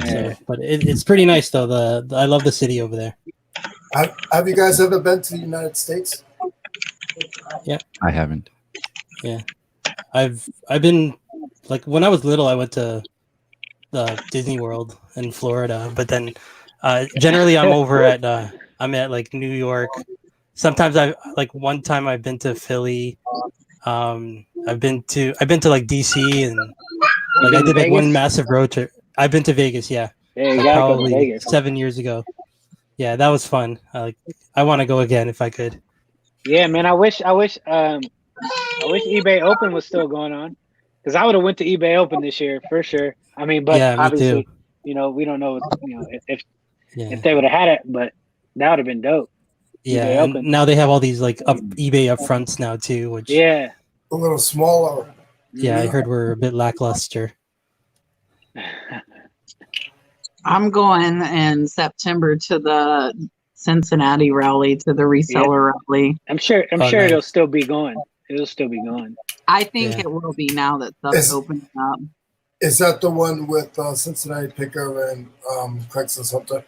Speaker 2: So, but it's pretty nice though. I love the city over there.
Speaker 3: Have you guys ever been to the United States?
Speaker 2: Yeah,
Speaker 5: I haven't.
Speaker 2: Yeah, I've been like when I was little, I went to Disney World in Florida, but then generally I'm over at I'm at like New York. Sometimes one time I've been to Philly. I've been to like DC and like I did like one massive road trip. I've been to Vegas, yeah.
Speaker 1: Yeah,
Speaker 2: like probably 7 years ago. Yeah, that was fun. I want to go again if I could.
Speaker 1: Yeah, man. I wish eBay Open was still going on, because I would have went to eBay Open this year for sure. I mean, but obviously, we don't know, if they would have had it, but that would have been dope.
Speaker 2: Yeah, and now they have all these like eBay upfronts now too, which
Speaker 3: a little smaller.
Speaker 2: Yeah, I heard we're a bit lackluster.
Speaker 4: I'm going in September to the Cincinnati rally, to the reseller rally.
Speaker 1: I'm sure it'll still be going. It'll still be going.
Speaker 4: I think it will be now that stuff's opening up.
Speaker 3: Is that the one with Cincinnati Picker and Craigslist Hunter?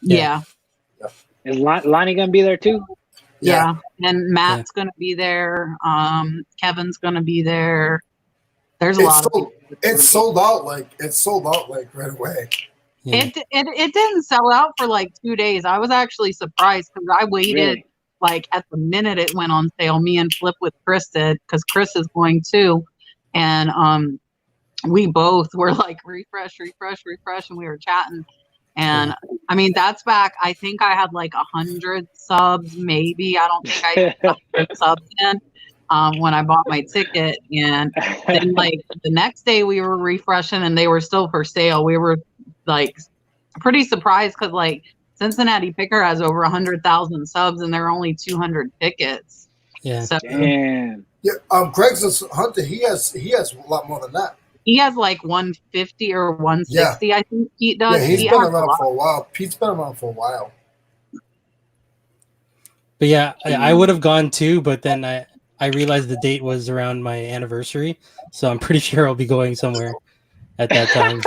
Speaker 4: Yeah.
Speaker 1: Is Lonnie gonna be there too?
Speaker 4: Yeah. And Matt's gonna be there. Kevin's gonna be there. There's a lot of people.
Speaker 3: It's sold out like right away.
Speaker 4: Yeah. It didn't sell out for like 2 days. I was actually surprised because I waited like at the minute it went on sale. Me and Flip with Chris did, because Chris is going too. And we both were like refresh, and we were chatting. And I mean, that's back. I think I had like 100 subs, maybe. I don't think I had 100 subs in when I bought my ticket. And then like the next day we were refreshing and they were still for sale. We were like pretty surprised because like Cincinnati Picker has over 100,000 subs and there are only 200 tickets.
Speaker 2: Yeah.
Speaker 4: So,
Speaker 1: Damn.
Speaker 3: Yeah. Craigslist Hunter, he has a lot more than that.
Speaker 4: he has like 150 or 160, I think he does.
Speaker 3: Yeah, he's been around for a while. Pete's been around for a while.
Speaker 2: But yeah, I would have gone too, but then I realized the date was around my anniversary, so I'm pretty sure I'll be going somewhere at that time.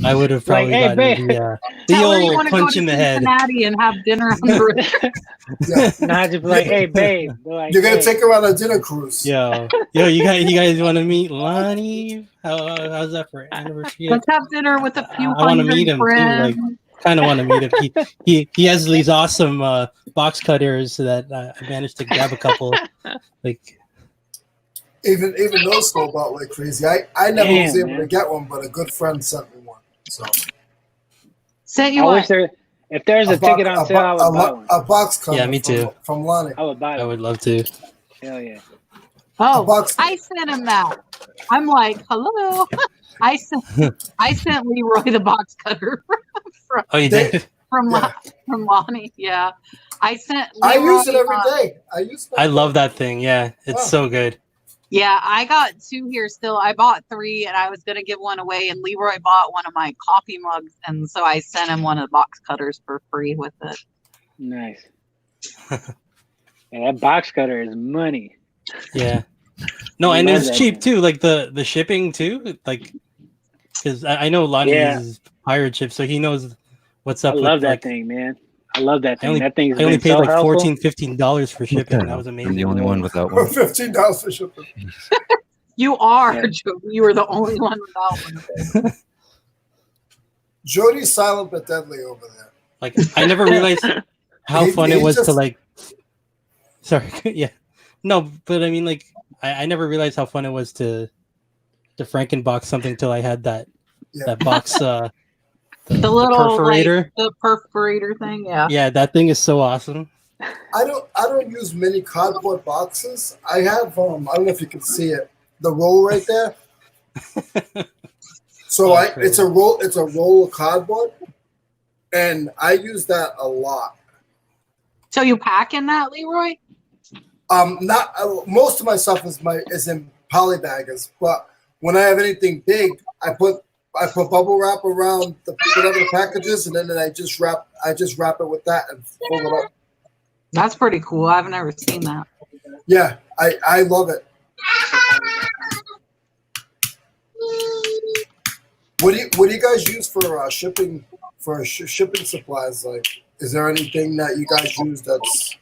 Speaker 2: I would have probably
Speaker 1: Like, hey,
Speaker 2: gotten
Speaker 1: babe.
Speaker 2: the
Speaker 4: Tell her you
Speaker 2: old
Speaker 4: want to go
Speaker 2: punch
Speaker 4: to
Speaker 2: in the head.
Speaker 4: Cincinnati and have dinner on the
Speaker 3: Yeah.
Speaker 1: Not just be like, hey, babe. They're like,
Speaker 3: You're gonna
Speaker 1: hey.
Speaker 3: take her on a dinner cruise.
Speaker 2: Yo, you guys want to meet Lonnie? How's that for anniversary?
Speaker 4: Let's have dinner with a few
Speaker 2: I want to
Speaker 4: hundred
Speaker 2: meet him
Speaker 4: friends.
Speaker 2: too. Like, kind of want to meet him. He has these awesome box cutters that I managed to grab a couple. Like,
Speaker 3: Even those sold out like crazy. I never was
Speaker 1: Damn,
Speaker 3: able
Speaker 1: man.
Speaker 3: to get one, but a good friend sent me one. So
Speaker 4: Sent
Speaker 1: I
Speaker 4: you
Speaker 1: wish
Speaker 4: what?
Speaker 1: if there's a ticket on sale, I would buy one.
Speaker 3: a box cover.
Speaker 2: Yeah, me too.
Speaker 3: From Lonnie.
Speaker 1: I would buy
Speaker 2: I
Speaker 1: one.
Speaker 2: would love to.
Speaker 1: Hell yeah.
Speaker 4: Oh,
Speaker 3: box-
Speaker 4: I sent him that. I'm like, hello. I sent Leroy the box cutter
Speaker 2: Oh, you
Speaker 3: They-
Speaker 2: did?
Speaker 4: from
Speaker 3: Yeah.
Speaker 4: from Lonnie. Yeah, I sent.
Speaker 3: I
Speaker 4: Leroy,
Speaker 3: use it every day. I use it.
Speaker 2: I love that thing. Yeah, it's
Speaker 3: Wow.
Speaker 2: so good.
Speaker 4: Yeah, I got 2 here still. I bought 3 and I was going to give one away. And Leroy bought one of my coffee mugs. And so I sent him one of the box cutters for free with it.
Speaker 1: Nice. Yeah, that box cutter is money.
Speaker 2: Yeah. No,
Speaker 1: I
Speaker 2: and
Speaker 1: love
Speaker 2: it's
Speaker 1: that
Speaker 2: cheap
Speaker 1: thing.
Speaker 2: too. Like the shipping too. Like, because I know Lonnie
Speaker 1: Yeah.
Speaker 2: uses pirate ship, so he knows what's
Speaker 1: I
Speaker 2: up.
Speaker 1: love
Speaker 2: with,
Speaker 1: that
Speaker 2: like,
Speaker 1: thing, man. I love that thing.
Speaker 2: only-
Speaker 1: that thing's
Speaker 2: I only
Speaker 1: been
Speaker 2: paid
Speaker 1: so
Speaker 2: like
Speaker 1: helpful.
Speaker 2: $14-15 for shipping. That was
Speaker 5: I'm
Speaker 2: amazing.
Speaker 5: the only one without one.
Speaker 3: $15 for shipping.
Speaker 4: You are,
Speaker 1: Yeah.
Speaker 4: Jody. You were the only one without one.
Speaker 3: Jody's silent but deadly over there.
Speaker 2: Like, I never realized how fun it
Speaker 3: He
Speaker 2: was to
Speaker 3: just-
Speaker 2: like. Sorry, yeah, no, but I mean, like, I never realized how fun it was to Frankenbox something till I had that
Speaker 3: Yeah.
Speaker 2: box.
Speaker 4: The little
Speaker 2: perforator.
Speaker 4: like, the perforator thing. Yeah.
Speaker 2: Yeah, that thing is so awesome.
Speaker 3: I don't use many cardboard boxes. I have I don't know if you can see it, the roll right there. So
Speaker 2: Oh,
Speaker 3: it's a roll of cardboard, and I use that a lot.
Speaker 4: So you pack in that, Leroy?
Speaker 3: Not most of my stuff is in poly baggers, but when I have anything big, I put bubble wrap around whatever the package is, and then I just wrap it with that and fold it up.
Speaker 4: That's pretty cool. I've never seen that.
Speaker 3: Yeah, I love it. What do you guys use for shipping shipping supplies? Like, is there anything that you guys use that's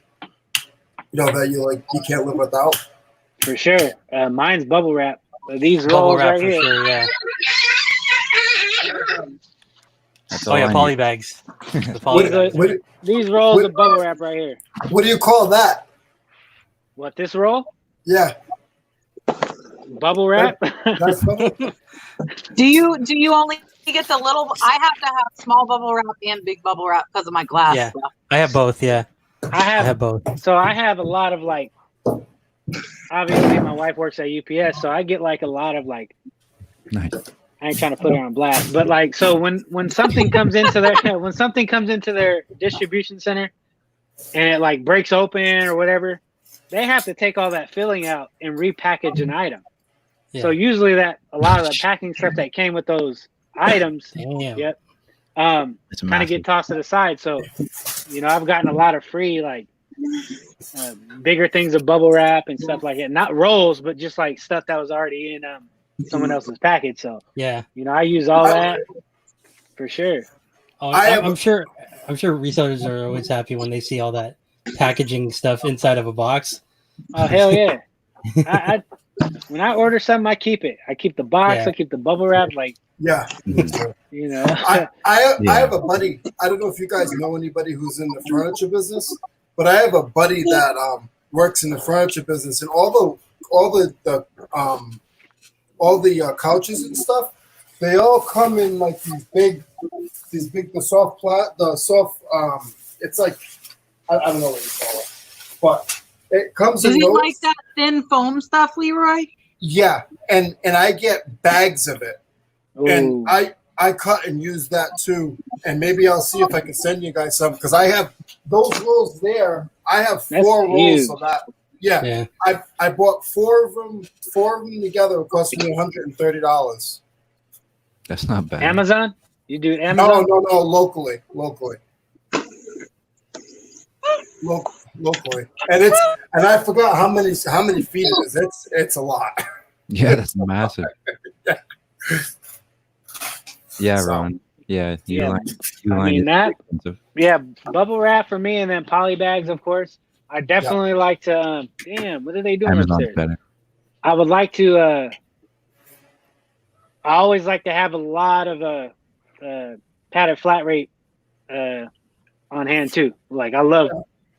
Speaker 3: that you can't live without?
Speaker 1: For sure. Mine's bubble wrap. These
Speaker 2: Bubble
Speaker 1: rolls
Speaker 2: wrap
Speaker 1: right
Speaker 2: for
Speaker 1: here.
Speaker 2: sure. Yeah.
Speaker 5: That's
Speaker 2: Oh
Speaker 5: all
Speaker 2: yeah,
Speaker 5: I
Speaker 2: poly
Speaker 5: need.
Speaker 2: bags. The poly
Speaker 1: What-
Speaker 2: bags.
Speaker 3: What,
Speaker 1: These rolls
Speaker 3: What-
Speaker 1: of bubble wrap right here.
Speaker 3: what do you call that?
Speaker 1: What, this roll?
Speaker 3: Yeah,
Speaker 1: Bubble wrap?
Speaker 3: that's bubble.
Speaker 4: Do you only get the little? I have to have small bubble wrap and big bubble wrap because of my glass
Speaker 2: Yeah.
Speaker 4: stuff.
Speaker 2: I have both. Yeah,
Speaker 1: I
Speaker 2: I
Speaker 1: have
Speaker 2: have both.
Speaker 1: So I have a lot of like, obviously my wife works at UPS, so I get like a lot of like,
Speaker 5: Nice.
Speaker 1: I ain't trying to put her on blast, but like, so when something comes into their distribution center and it like breaks open or whatever, they have to take all that filling out and repackage an item.
Speaker 2: Yeah.
Speaker 1: So usually a lot of the packing stuff that came with those items,
Speaker 2: Damn.
Speaker 1: yep,
Speaker 5: It's
Speaker 1: kind of
Speaker 5: massive.
Speaker 1: get tossed to the side. So, I've gotten a lot of free, like, bigger things of bubble wrap and stuff like that. Not rolls, but just like stuff that was already in someone else's package. So,
Speaker 2: Yeah.
Speaker 1: I use all that for sure.
Speaker 2: Oh,
Speaker 3: I have-
Speaker 2: I'm sure resellers are always happy when they see all that packaging stuff inside of a box.
Speaker 1: Oh, hell yeah. I when I order something, I keep it. I keep the box.
Speaker 2: Yeah.
Speaker 1: I keep the bubble wrap. Like,
Speaker 3: Yeah.
Speaker 5: Mhm.
Speaker 3: I have a buddy. I don't know if you guys know anybody who's in the furniture business, but I have a buddy that works in the furniture business, and all the all the couches and stuff, they all come in like these big, the soft it's like, I don't know what you call it, but it comes in
Speaker 4: Is it
Speaker 3: those.
Speaker 4: like that thin foam stuff, Leroy?
Speaker 3: Yeah, and I get bags of it, and I cut and use that too, and maybe I'll see if I can send you guys some because I have those rolls there. I have 4 rolls of that. Yeah. I bought 4 of them together. It cost me $130.
Speaker 5: That's not bad.
Speaker 1: Amazon? You do Amazon?
Speaker 3: No, locally. Locally, and I forgot how many feet it is. It's a lot.
Speaker 5: Yeah, that's massive. Yeah, Ron. Yeah, you line
Speaker 1: that.
Speaker 5: Expensive.
Speaker 1: Yeah, bubble wrap for me, and then poly bags, of course. I definitely like to. Damn, what are they doing
Speaker 5: Amazon's
Speaker 1: upstairs?
Speaker 5: better.
Speaker 1: I would like to. I always like to have a lot of padded flat rate on hand too. Like I love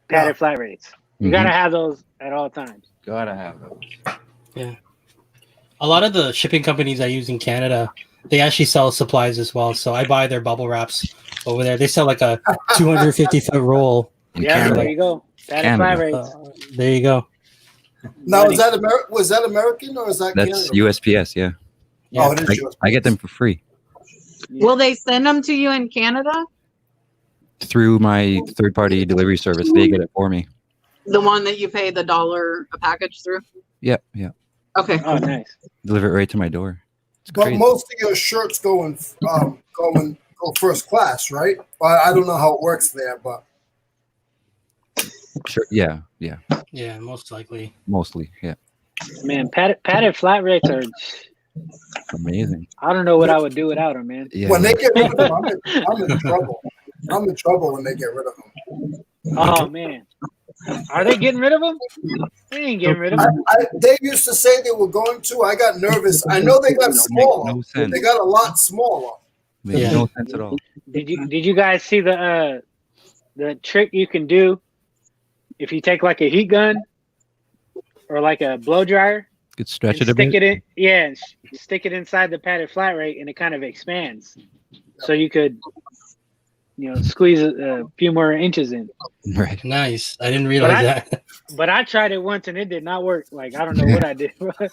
Speaker 1: padded flat rates. You gotta have those at all times.
Speaker 5: Gotta have those.
Speaker 2: Yeah. A lot of the shipping companies I use in Canada, they actually sell supplies as well. So I buy their bubble wraps over there. They sell like a 250-foot roll.
Speaker 1: There you go. Padded flat rates.
Speaker 2: There you go.
Speaker 3: Now, was that American or is that
Speaker 5: That's
Speaker 3: Canada?
Speaker 5: USPS, yeah.
Speaker 3: Oh, it is USPS.
Speaker 5: I get them for free.
Speaker 4: Will they send them to you in Canada?
Speaker 5: Through my third-party delivery service. They get it for me.
Speaker 4: The one that you pay the $1 a package through?
Speaker 5: Yeah.
Speaker 4: Okay.
Speaker 1: Oh, nice.
Speaker 5: Deliver it right to my door. It's
Speaker 3: But
Speaker 5: crazy.
Speaker 3: most of your shirts go first class, right? I don't know how it works there, but
Speaker 5: Sure. Yeah.
Speaker 2: Yeah, most likely.
Speaker 5: Mostly, yeah.
Speaker 1: Man, padded flat rates are
Speaker 5: Amazing.
Speaker 1: I don't know what I would do without them, man.
Speaker 5: Yeah.
Speaker 3: when they get rid of them, I'm in trouble. I'm in trouble when they get rid of them.
Speaker 1: Oh man, are they getting rid of them? They ain't getting rid of them.
Speaker 3: They used to say they were going to. I got nervous. I know they got smaller.
Speaker 5: No sense.
Speaker 3: They got a lot smaller.
Speaker 5: Makes no sense at all.
Speaker 1: Did you guys see the trick you can do if you take like a heat gun or like a blow dryer?
Speaker 5: Could stretch it a
Speaker 1: Stick
Speaker 5: bit.
Speaker 1: it in, and stick it inside the padded flat rate, and it kind of expands, so you could, squeeze a few more inches in.
Speaker 5: Right.
Speaker 2: Nice. I didn't realize that.
Speaker 1: But I tried it once and it did not work. Like I don't know what I did. I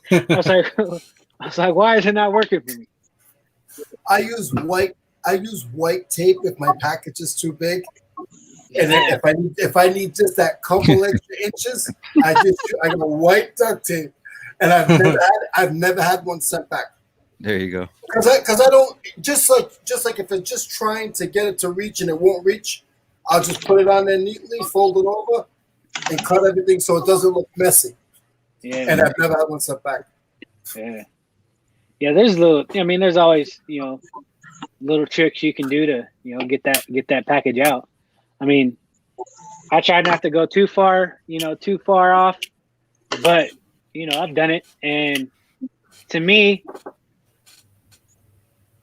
Speaker 1: was like, why is it not working for me?
Speaker 3: I use white tape if my package is too big. And then if I need just that couple extra inches, I go white duct tape, and I've never had one sent back.
Speaker 5: There you go.
Speaker 3: Because I don't just like if it's just trying to get it to reach and it won't reach, I'll just put it on there neatly, fold it over, and cut everything so it doesn't look messy.
Speaker 1: Yeah.
Speaker 3: And I've never had one sent back.
Speaker 1: Yeah. Yeah. There's there's always little tricks you can do to get that package out. I mean, I try not to go too far off, but I've done it, and to me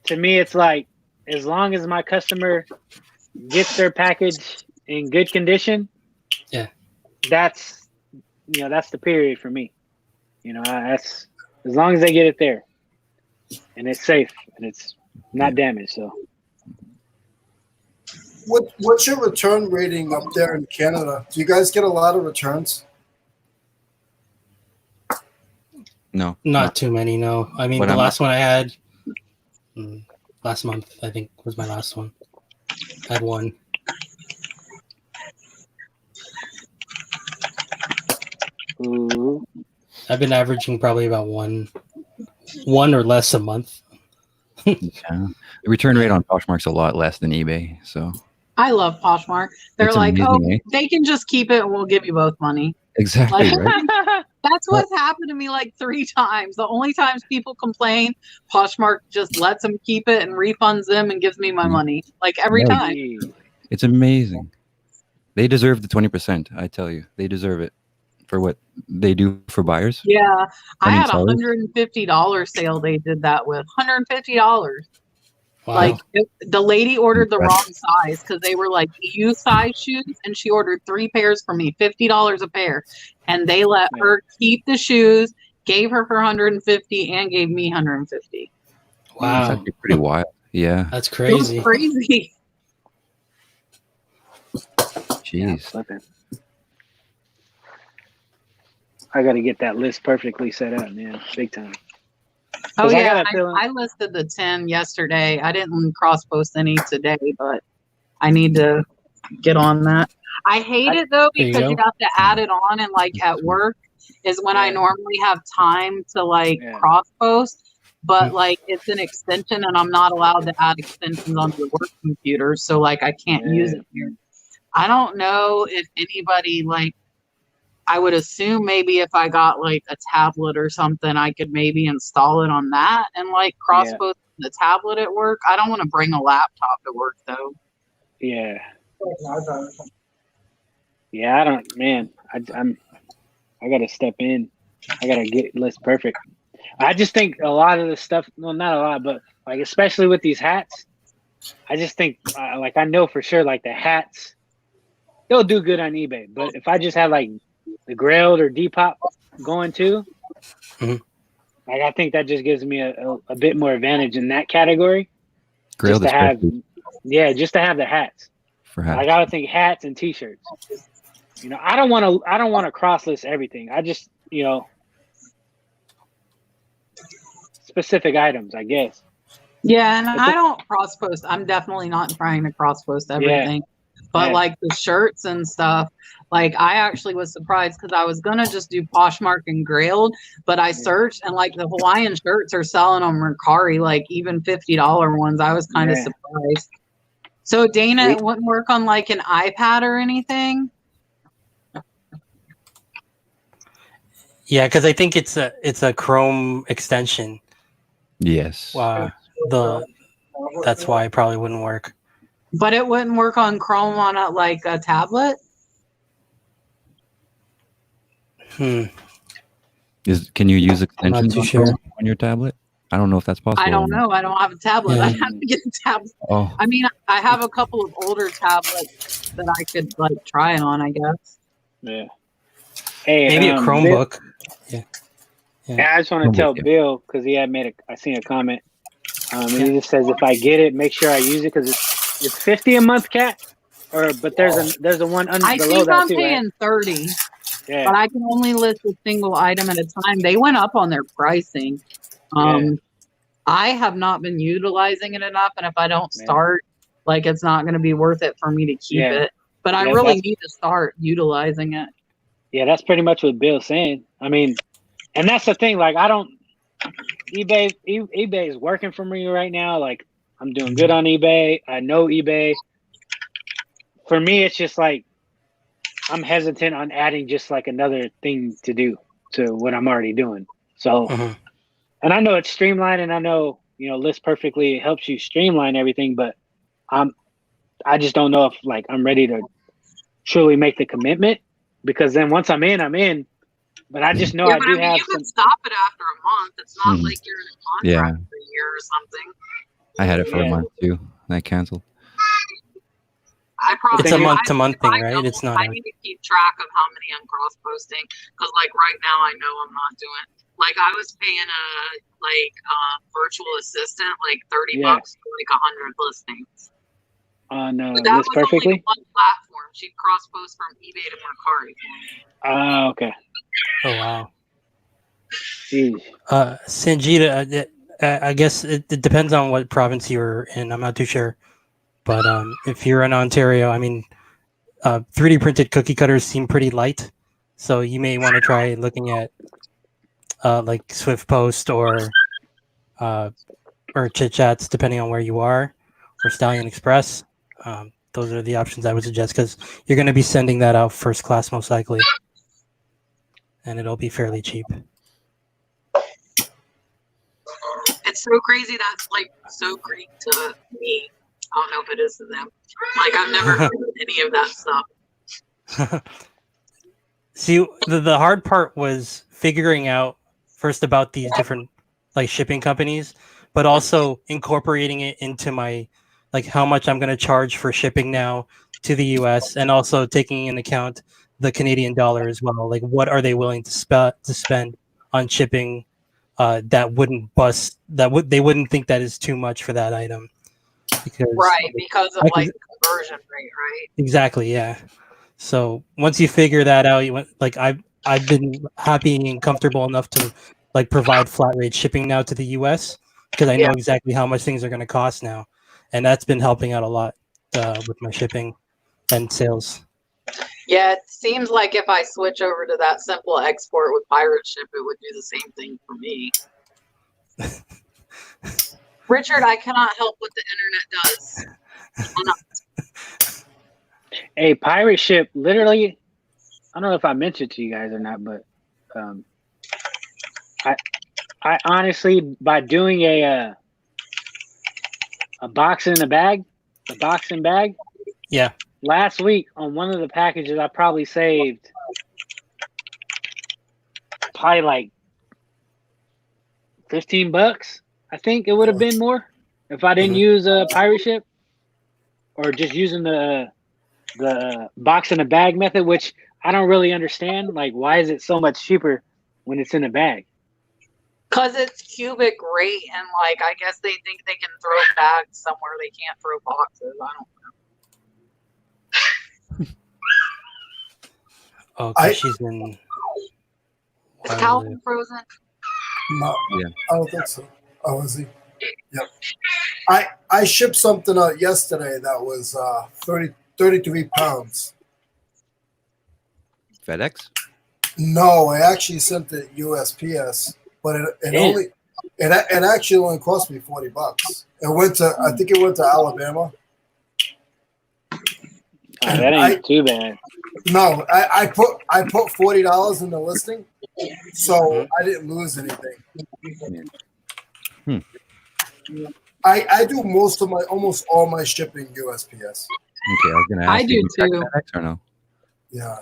Speaker 1: it's like as long as my customer gets their package in good condition, that's the period for me. That's as long as they get it there and it's safe and it's not damaged. So
Speaker 3: what's your return rating up there in Canada? Do you guys get a lot of returns?
Speaker 5: No.
Speaker 2: Not too many, no. I mean, the last one I had last month, I think, was my last one. I had one.
Speaker 1: ooh.
Speaker 2: I've been averaging probably about one or less a month.
Speaker 5: Yeah. The return rate on Poshmark's a lot less than eBay, so
Speaker 4: I love Poshmark. They're
Speaker 5: It's
Speaker 4: like,
Speaker 5: amazing,
Speaker 4: they can just keep it and we'll give you both money.
Speaker 5: exactly right.
Speaker 4: That's what's happened to me like 3 times. The only times people complain, Poshmark just lets them keep it and refunds them and gives me my money. Like every
Speaker 5: Yeah.
Speaker 4: time.
Speaker 5: It's amazing. They deserve the 20%. I tell you, they deserve it for what they do for buyers.
Speaker 4: Yeah. I
Speaker 5: mean,
Speaker 4: had a
Speaker 5: sellers.
Speaker 4: $150 sale they did that with. $150.
Speaker 2: Wow.
Speaker 4: Like the lady ordered the wrong size because they were like EU size shoes, and she ordered 3 pairs for me, $50 a pair, and they let her keep the shoes gave her for 150 and gave me 150.
Speaker 5: Wow, that's actually pretty wild. Yeah,
Speaker 2: that's crazy.
Speaker 4: It was crazy.
Speaker 5: Jeez.
Speaker 1: Yeah, I got to get that list perfectly set up, man. Big time.
Speaker 4: Oh yeah, I listed the 10 yesterday. I didn't cross post any today, but I need to get on that. I hate it though because you have to add it on, and like at work is when I normally have time to like cross post, but like it's an extension and I'm not allowed to add extensions on the work computer, so like I can't use it here. I don't know if anybody like. I would assume maybe if I got like a tablet or something, I could maybe install it on that and like cross post the tablet at work. I don't want to bring a laptop to work though.
Speaker 1: Yeah. Yeah, I don't, man. I got to step in. I got to get list perfect. I just think a lot of the stuff, well, not a lot, but like especially with these hats, I just think like I know for sure like the hats, they'll do good on eBay. But if I just have like the grilled or Depop going too, like I think that just gives me a bit more advantage in that category.
Speaker 5: Grilled
Speaker 1: just to have, just to have the hats.
Speaker 5: For hats.
Speaker 1: I gotta think hats and T-shirts. You know, I don't want to cross list everything. I just, you know, specific items, I guess.
Speaker 4: Yeah, and I don't cross post. I'm definitely not trying to cross post everything. But like the shirts and stuff, like I actually was surprised because I was gonna just do Poshmark and Grilled, but I searched and like the Hawaiian shirts are selling on Mercari, like even $50 ones. I was kind of surprised. So Dana, it wouldn't work on like an iPad or anything?
Speaker 2: Yeah, because I think it's a Chrome extension.
Speaker 5: Yes.
Speaker 2: That's why it probably wouldn't work.
Speaker 4: But it wouldn't work on Chrome on a tablet?
Speaker 5: Can you use extensions on your tablet? I don't know if that's possible.
Speaker 4: I don't know. I don't have a tablet. I have to get a tablet.
Speaker 5: Oh.
Speaker 4: I mean, I have a couple of older tablets that I could like try it on, I guess.
Speaker 1: Yeah. Hey,
Speaker 2: maybe a Chromebook.
Speaker 1: Bill, I just want to tell Bill because he had I seen a comment. He just says if I get it, make sure I use it because it's $50 a month, Cat. But there's a one under below that too. I think I'm
Speaker 4: paying $30. Yeah. But I can only list a single item at a time. They went up on their pricing. I have not been utilizing it enough, and if I don't start, like it's not going to be worth it for me to keep it. But I really need to start utilizing it.
Speaker 1: Yeah, that's pretty much what Bill's saying. I mean, and that's the thing. Like, eBay is working for me right now. Like, I'm doing good on eBay. I know eBay. For me, it's just like I'm hesitant on adding just like another thing to do to what I'm already doing. So, and I know it's streamlined, and I know, you know, List Perfectly helps you streamline everything, but I just don't know if like I'm ready to truly make the commitment, because then once I'm in, I'm in. But I just know I do have.
Speaker 4: You can stop it after a month. It's not like you're in a contract for a year or something.
Speaker 5: I had it for a month too, and I canceled.
Speaker 2: It's a month-to-month thing, right? It's not.
Speaker 4: I need to keep track of how many I'm cross-posting because, like, right now I know I'm not doing. Like, I was paying a virtual assistant like $30 for like 100 listings.
Speaker 1: On
Speaker 4: that
Speaker 1: List
Speaker 4: was
Speaker 1: Perfectly.
Speaker 4: Only one platform. She'd cross-post from eBay to Mercari.
Speaker 1: Oh, okay.
Speaker 2: Oh wow.
Speaker 1: Jeez.
Speaker 2: Sanjita, I guess it depends on what province you're in. I'm not too sure. But if you're in Ontario, I mean, 3D printed cookie cutters seem pretty light. So you may want to try looking at like Swift Post or Chit Chats, depending on where you are, or Stallion Express. Those are the options I would suggest because you're going to be sending that out first class most likely. And it'll be fairly cheap.
Speaker 4: It's so crazy that's like so Greek to me. I don't know if it is to them. Like, I've never heard of any of that stuff.
Speaker 2: See, the hard part was figuring out first about these different like shipping companies, but also incorporating it into my like how much I'm going to charge for shipping now to the US, and also taking into account the Canadian dollar as well. Like, what are they willing to spend on shipping that wouldn't bust. They wouldn't think that is too much for that item. Because
Speaker 4: because of like conversion rate, right?
Speaker 2: Exactly, yeah. So once you figure that out, I've been happy and comfortable enough to like provide flat rate shipping now to the US because I know exactly how much things are going to cost now, and that's been helping out a lot with my shipping and sales.
Speaker 4: Yeah, it seems like if I switch over to that simple export with pirate ship, it would do the same thing for me. Richard, I cannot help what the internet does.
Speaker 1: A pirate ship, literally, I don't know if I mentioned to you guys or not, but I honestly, by doing a box in a bag,
Speaker 2: yeah,
Speaker 1: last week on one of the packages, I probably saved like $15. I think it would have been more if I didn't use a pirate ship or just using the box in a bag method, which I don't really understand. Like, why is it so much cheaper when it's in a bag?
Speaker 4: Because it's cubic rate, and like I guess they think they can throw bags somewhere they can't throw boxes. I don't know.
Speaker 2: Okay, she's in.
Speaker 4: Is Calvin frozen?
Speaker 3: No,
Speaker 5: Yeah.
Speaker 3: I don't think so. Oh, is he? Yep. I shipped something out yesterday that was 33 pounds.
Speaker 5: FedEx?
Speaker 3: No, I actually sent it USPS, but it actually only cost me $40. I think it went to Alabama.
Speaker 1: Oh, that ain't too bad.
Speaker 3: No, I put $40 in the listing, so I didn't lose anything. I do almost all my shipping USPS.
Speaker 5: Okay, I was gonna ask.
Speaker 4: I do too.
Speaker 5: FedEx or no?
Speaker 3: Yeah,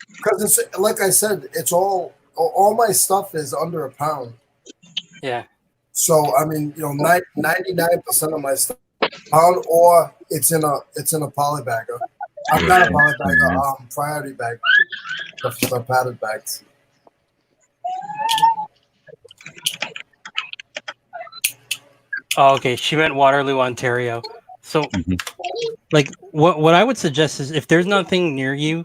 Speaker 3: because it's like I said, it's all my stuff is under a pound.
Speaker 2: Yeah.
Speaker 3: So I mean, 99% of my stuff pound, or it's in a poly bagger. I'm not a poly bagger. Priority bag. The padded bags.
Speaker 2: Oh, okay. She meant Waterloo, Ontario. So, like, what I would suggest is if there's nothing near you,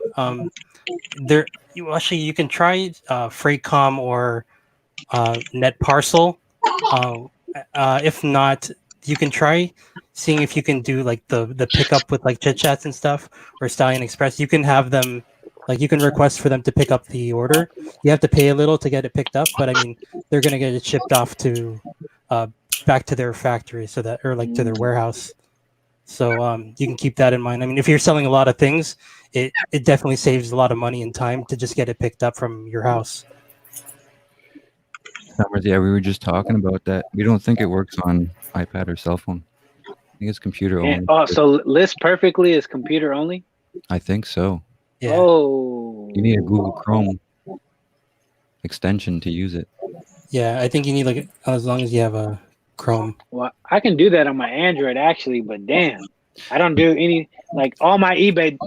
Speaker 2: you can try Freightcom or Net Parcel. If not, you can try seeing if you can do like the pickup with like Chit Chats and stuff or Stallion Express. You can have them, like, you can request for them to pick up the order. You have to pay a little to get it picked up, but I mean, they're gonna get it shipped off to back to their factory, so that, or like to their warehouse. So you can keep that in mind. I mean, if you're selling a lot of things, it definitely saves a lot of money and time to just get it picked up from your house.
Speaker 5: Yeah, we were just talking about that. We don't think it works on iPad or cell phone. I think it's computer only.
Speaker 1: Oh, so List Perfectly is computer only?
Speaker 5: I think so.
Speaker 2: Yeah.
Speaker 1: Oh.
Speaker 5: You need a Google Chrome extension to use it.
Speaker 2: Yeah, I think you need, like, as long as you have a Chrome.
Speaker 1: Well, I can do that on my Android actually, but damn, I don't do any, like, all my eBay.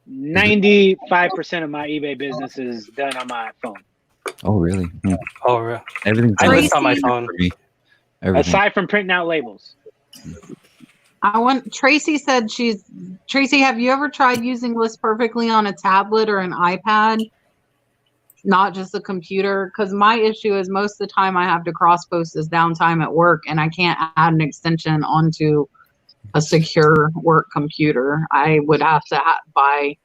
Speaker 1: 95% of my eBay business is done on my phone.
Speaker 5: Oh, really?
Speaker 2: Oh, really?
Speaker 5: Everything.
Speaker 2: I list on my phone.
Speaker 5: For me. Everything.
Speaker 1: Aside from printing out labels.
Speaker 4: Tracy said Tracy, have you ever tried using List Perfectly on a tablet or an iPad? Not just a computer? Because my issue is most of the time I have to cross post this downtime at work, and I can't add an extension onto a secure work computer. I would have to buy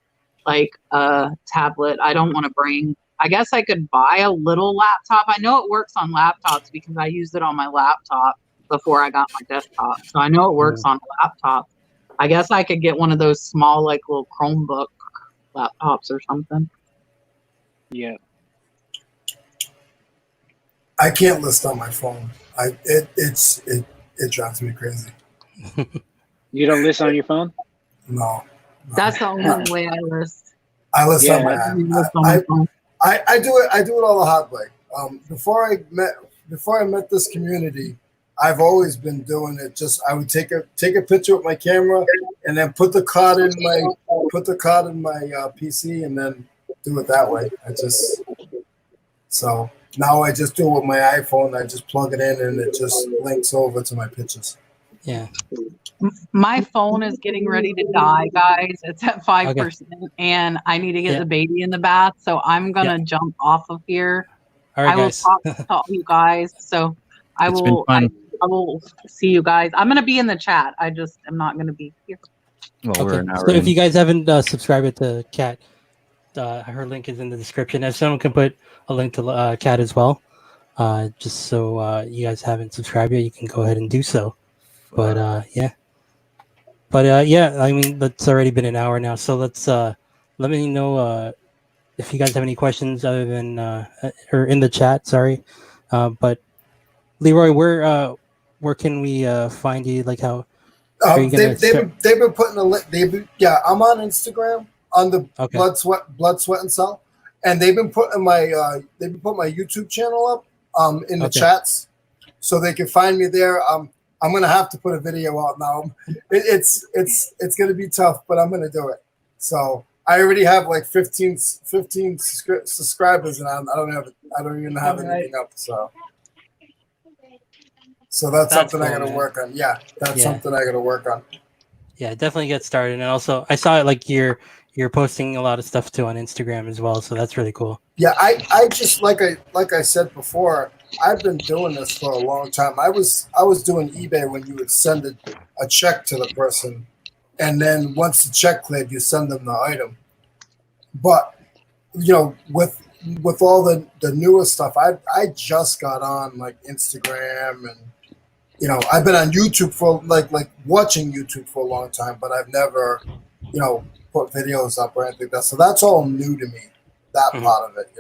Speaker 4: like a tablet. I don't want to bring. I guess I could buy a little laptop. I know it works on laptops because I used it on my laptop before I got my desktop. So I know it works on a laptop. I guess I could get one of those small, like, little Chromebook laptops or something.
Speaker 1: Yeah.
Speaker 3: I can't list on my phone. It drives me crazy.
Speaker 1: You don't list on your phone?
Speaker 3: No.
Speaker 4: That's the only way I list.
Speaker 3: I list on my phone. I do it all the hard way. Before I met this community, I've always been doing it. Just I would take a picture with my camera and then put the card in my PC and then do it that way. So now I just do it with my iPhone. I just plug it in and it just links over to my pictures.
Speaker 2: Yeah.
Speaker 4: My phone is getting ready to die, guys. It's at 5%, and I need to get the baby in the bath. So I'm gonna jump off of here.
Speaker 2: All right,
Speaker 4: I will
Speaker 2: guys.
Speaker 4: talk to all you guys. So I will see you guys. I'm gonna be in the chat. I just am not gonna be here.
Speaker 5: Well, we're an hour
Speaker 2: so
Speaker 5: in.
Speaker 2: if you guys haven't subscribed to Kat, her link is in the description. If someone can put a link to Kat as well, just so you guys haven't subscribed yet, you can go ahead and do so. But I mean, it's already been an hour now, so let's let me know if you guys have any questions other than or in the chat. Sorry, but Leroy, where can we find you? Like how?
Speaker 3: They've been putting a link. I'm on Instagram on the Blood, Sweat, and Cell, and they've been putting my my YouTube channel up in the chats, so they can find me there. I'm gonna have to put a video out now. It's gonna be tough, but I'm gonna do it. So I already have like 15 subscribers, and I don't even have anything up. So that's something cool, I gotta work on. Yeah, that's something I gotta work on.
Speaker 2: Yeah, definitely get started. And also, I saw it like you're posting a lot of stuff too on Instagram as well, so that's really cool.
Speaker 3: Yeah, I just like I said before, I've been doing this for a long time. I was doing eBay when you would send a check to the person, and then once the check cleared, you send them the item. But with all the newer stuff, I just got on like Instagram, and I've been on YouTube for like watching YouTube for a long time, but I've never put videos up or anything like that. So that's all new to me, that part of it,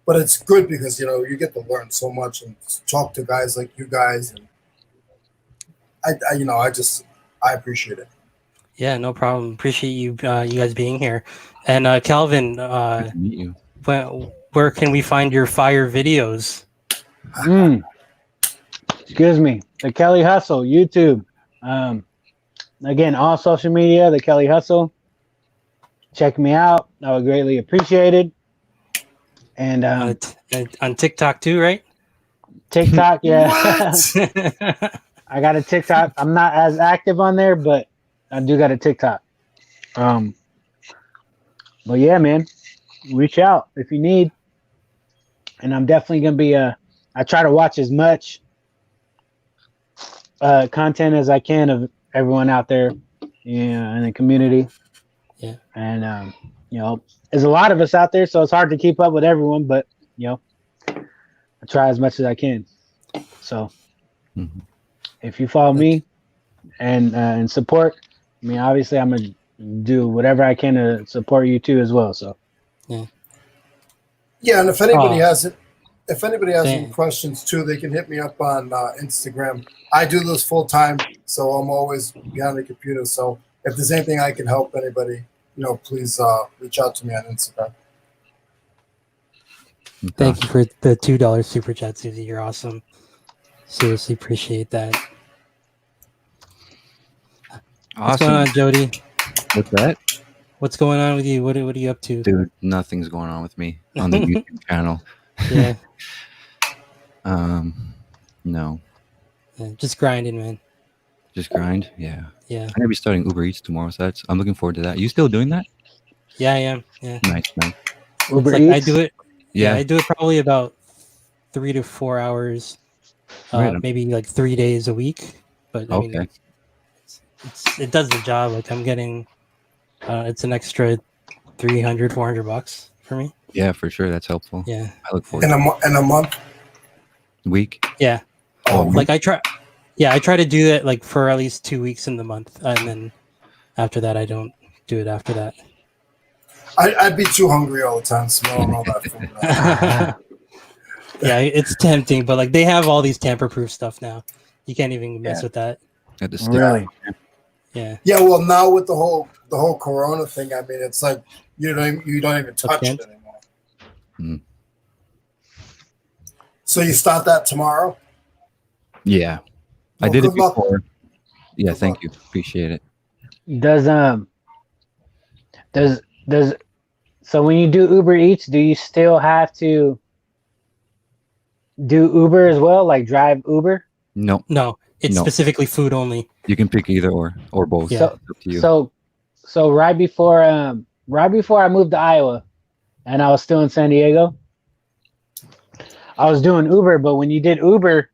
Speaker 3: But it's good because you get to learn so much and talk to guys like you guys, and I appreciate it.
Speaker 2: Yeah, no problem. Appreciate you guys being here. And Calvin,
Speaker 5: Nice to meet you.
Speaker 2: Where can we find your fire videos?
Speaker 1: Excuse me. The Kelly Hustle, YouTube. Again, all social media, the Kelly Hustle. Check me out. I would greatly appreciate it. And
Speaker 2: on TikTok too, right?
Speaker 1: TikTok, yeah. I got a TikTok. I'm not as active on there, but I do got a TikTok. But yeah, man, reach out if you need. And I'm definitely gonna be I try to watch as much content as I can of everyone out there, in the community.
Speaker 2: Yeah.
Speaker 1: And there's a lot of us out there, so it's hard to keep up with everyone, but I try as much as I can. So if you follow me and support, I mean, obviously I'm gonna do whatever I can to support you too as well. So
Speaker 3: yeah, and if anybody has any questions too, they can hit me up on Instagram. I do this full time, so I'm always behind the computer. So if there's anything I can help anybody, please reach out to me on Instagram.
Speaker 2: Thank you for the $2 super chat, Susie. You're awesome. Seriously appreciate that.
Speaker 5: Awesome.
Speaker 2: What's going on, Jody?
Speaker 5: What's that?
Speaker 2: What's going on with you? What are you up to?
Speaker 5: Dude, nothing's going on with me on the YouTube channel.
Speaker 2: Yeah.
Speaker 5: No.
Speaker 2: Yeah, just grinding, man.
Speaker 5: Just grind? Yeah.
Speaker 2: Yeah.
Speaker 5: I'm going to be starting Uber Eats tomorrow, so I'm looking forward to that. You still doing that?
Speaker 2: Yeah, I am. Yeah.
Speaker 5: Nice.
Speaker 1: Uber Eats?
Speaker 2: I do it.
Speaker 5: Yeah.
Speaker 2: I do it probably about 3 to 4 hours, maybe like 3 days a week. But I mean, it does the job. Like I'm getting, it's an extra $300-$400 for me.
Speaker 5: Yeah, for sure. That's helpful.
Speaker 2: Yeah.
Speaker 5: I look forward
Speaker 3: in a month.
Speaker 5: Week.
Speaker 2: Yeah. Like I try to do that like for at least 2 weeks in the month, and then after that I don't do it after that.
Speaker 3: I'd be too hungry all the time smelling all that food.
Speaker 2: Yeah, it's tempting, but like they have all these tamper-proof stuff now. You can't even mess with that.
Speaker 1: Really?
Speaker 2: Yeah.
Speaker 3: Yeah. Well, now with the whole Corona thing, I mean, it's like you don't even touch it anymore. So you start that tomorrow?
Speaker 5: Yeah. I did it before. Yeah, thank you. Appreciate it.
Speaker 1: So when you do Uber Eats, do you still have to do Uber as well? Like drive Uber?
Speaker 5: No,
Speaker 2: No, it's
Speaker 5: No.
Speaker 2: specifically food only.
Speaker 5: you can pick either or both.
Speaker 2: Yeah.
Speaker 5: It's up to you.
Speaker 1: So right before I moved to Iowa, and I was still in San Diego, I was doing Uber. But when you did Uber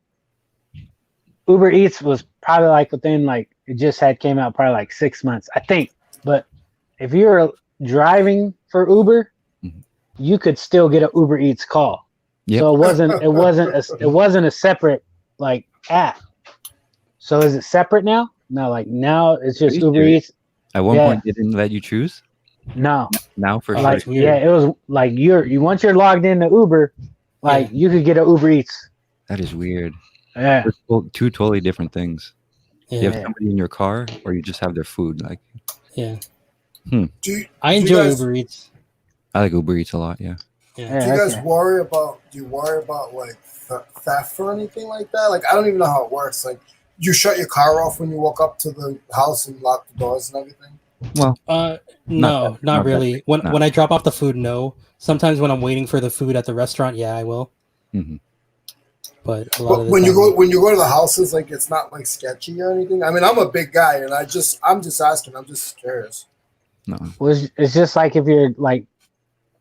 Speaker 1: Eats was probably like within like it just had came out probably like 6 months, I think. But if you were driving for Uber,
Speaker 5: Mhm.
Speaker 1: you could still get an Uber Eats call.
Speaker 5: Yep.
Speaker 1: So it wasn't a separate like app. So is it separate now? No, like now it's just
Speaker 5: Are you
Speaker 1: Uber
Speaker 5: serious?
Speaker 1: Eats.
Speaker 5: At one
Speaker 1: Yeah.
Speaker 5: point, they didn't let you choose.
Speaker 1: No,
Speaker 5: Now for
Speaker 2: Oh,
Speaker 5: sure.
Speaker 1: like
Speaker 2: that's weird.
Speaker 1: yeah, it was like you once you're logged into Uber, like
Speaker 2: Yeah.
Speaker 1: you could get an Uber Eats.
Speaker 5: That is weird.
Speaker 1: Yeah,
Speaker 5: They're two totally different things. You have
Speaker 2: Yeah,
Speaker 5: somebody in your car, or you just have their food. Like
Speaker 2: yeah.
Speaker 3: Do you,
Speaker 2: I
Speaker 3: do you
Speaker 2: enjoy
Speaker 3: guys-
Speaker 2: Uber Eats.
Speaker 5: I like Uber Eats a lot. Yeah.
Speaker 2: Yeah.
Speaker 3: Do you guys
Speaker 1: okay.
Speaker 3: worry about? Do you worry about like theft or anything like that? Like I don't even know how it works. Like you shut your car off when you walk up to the house and lock the doors and everything.
Speaker 5: Well,
Speaker 2: No,
Speaker 5: not
Speaker 2: not
Speaker 5: that
Speaker 2: really.
Speaker 5: big,
Speaker 2: When
Speaker 5: no.
Speaker 2: when I drop off the food, no. Sometimes when I'm waiting for the food at the restaurant, yeah, I will.
Speaker 5: mhm.
Speaker 2: But a lot
Speaker 3: But
Speaker 2: of the
Speaker 3: when
Speaker 2: time,
Speaker 3: you go to the houses, like it's not like sketchy or anything. I mean, I'm a big guy, and I'm just asking. I'm just curious.
Speaker 5: No.
Speaker 1: it's just like if you're like,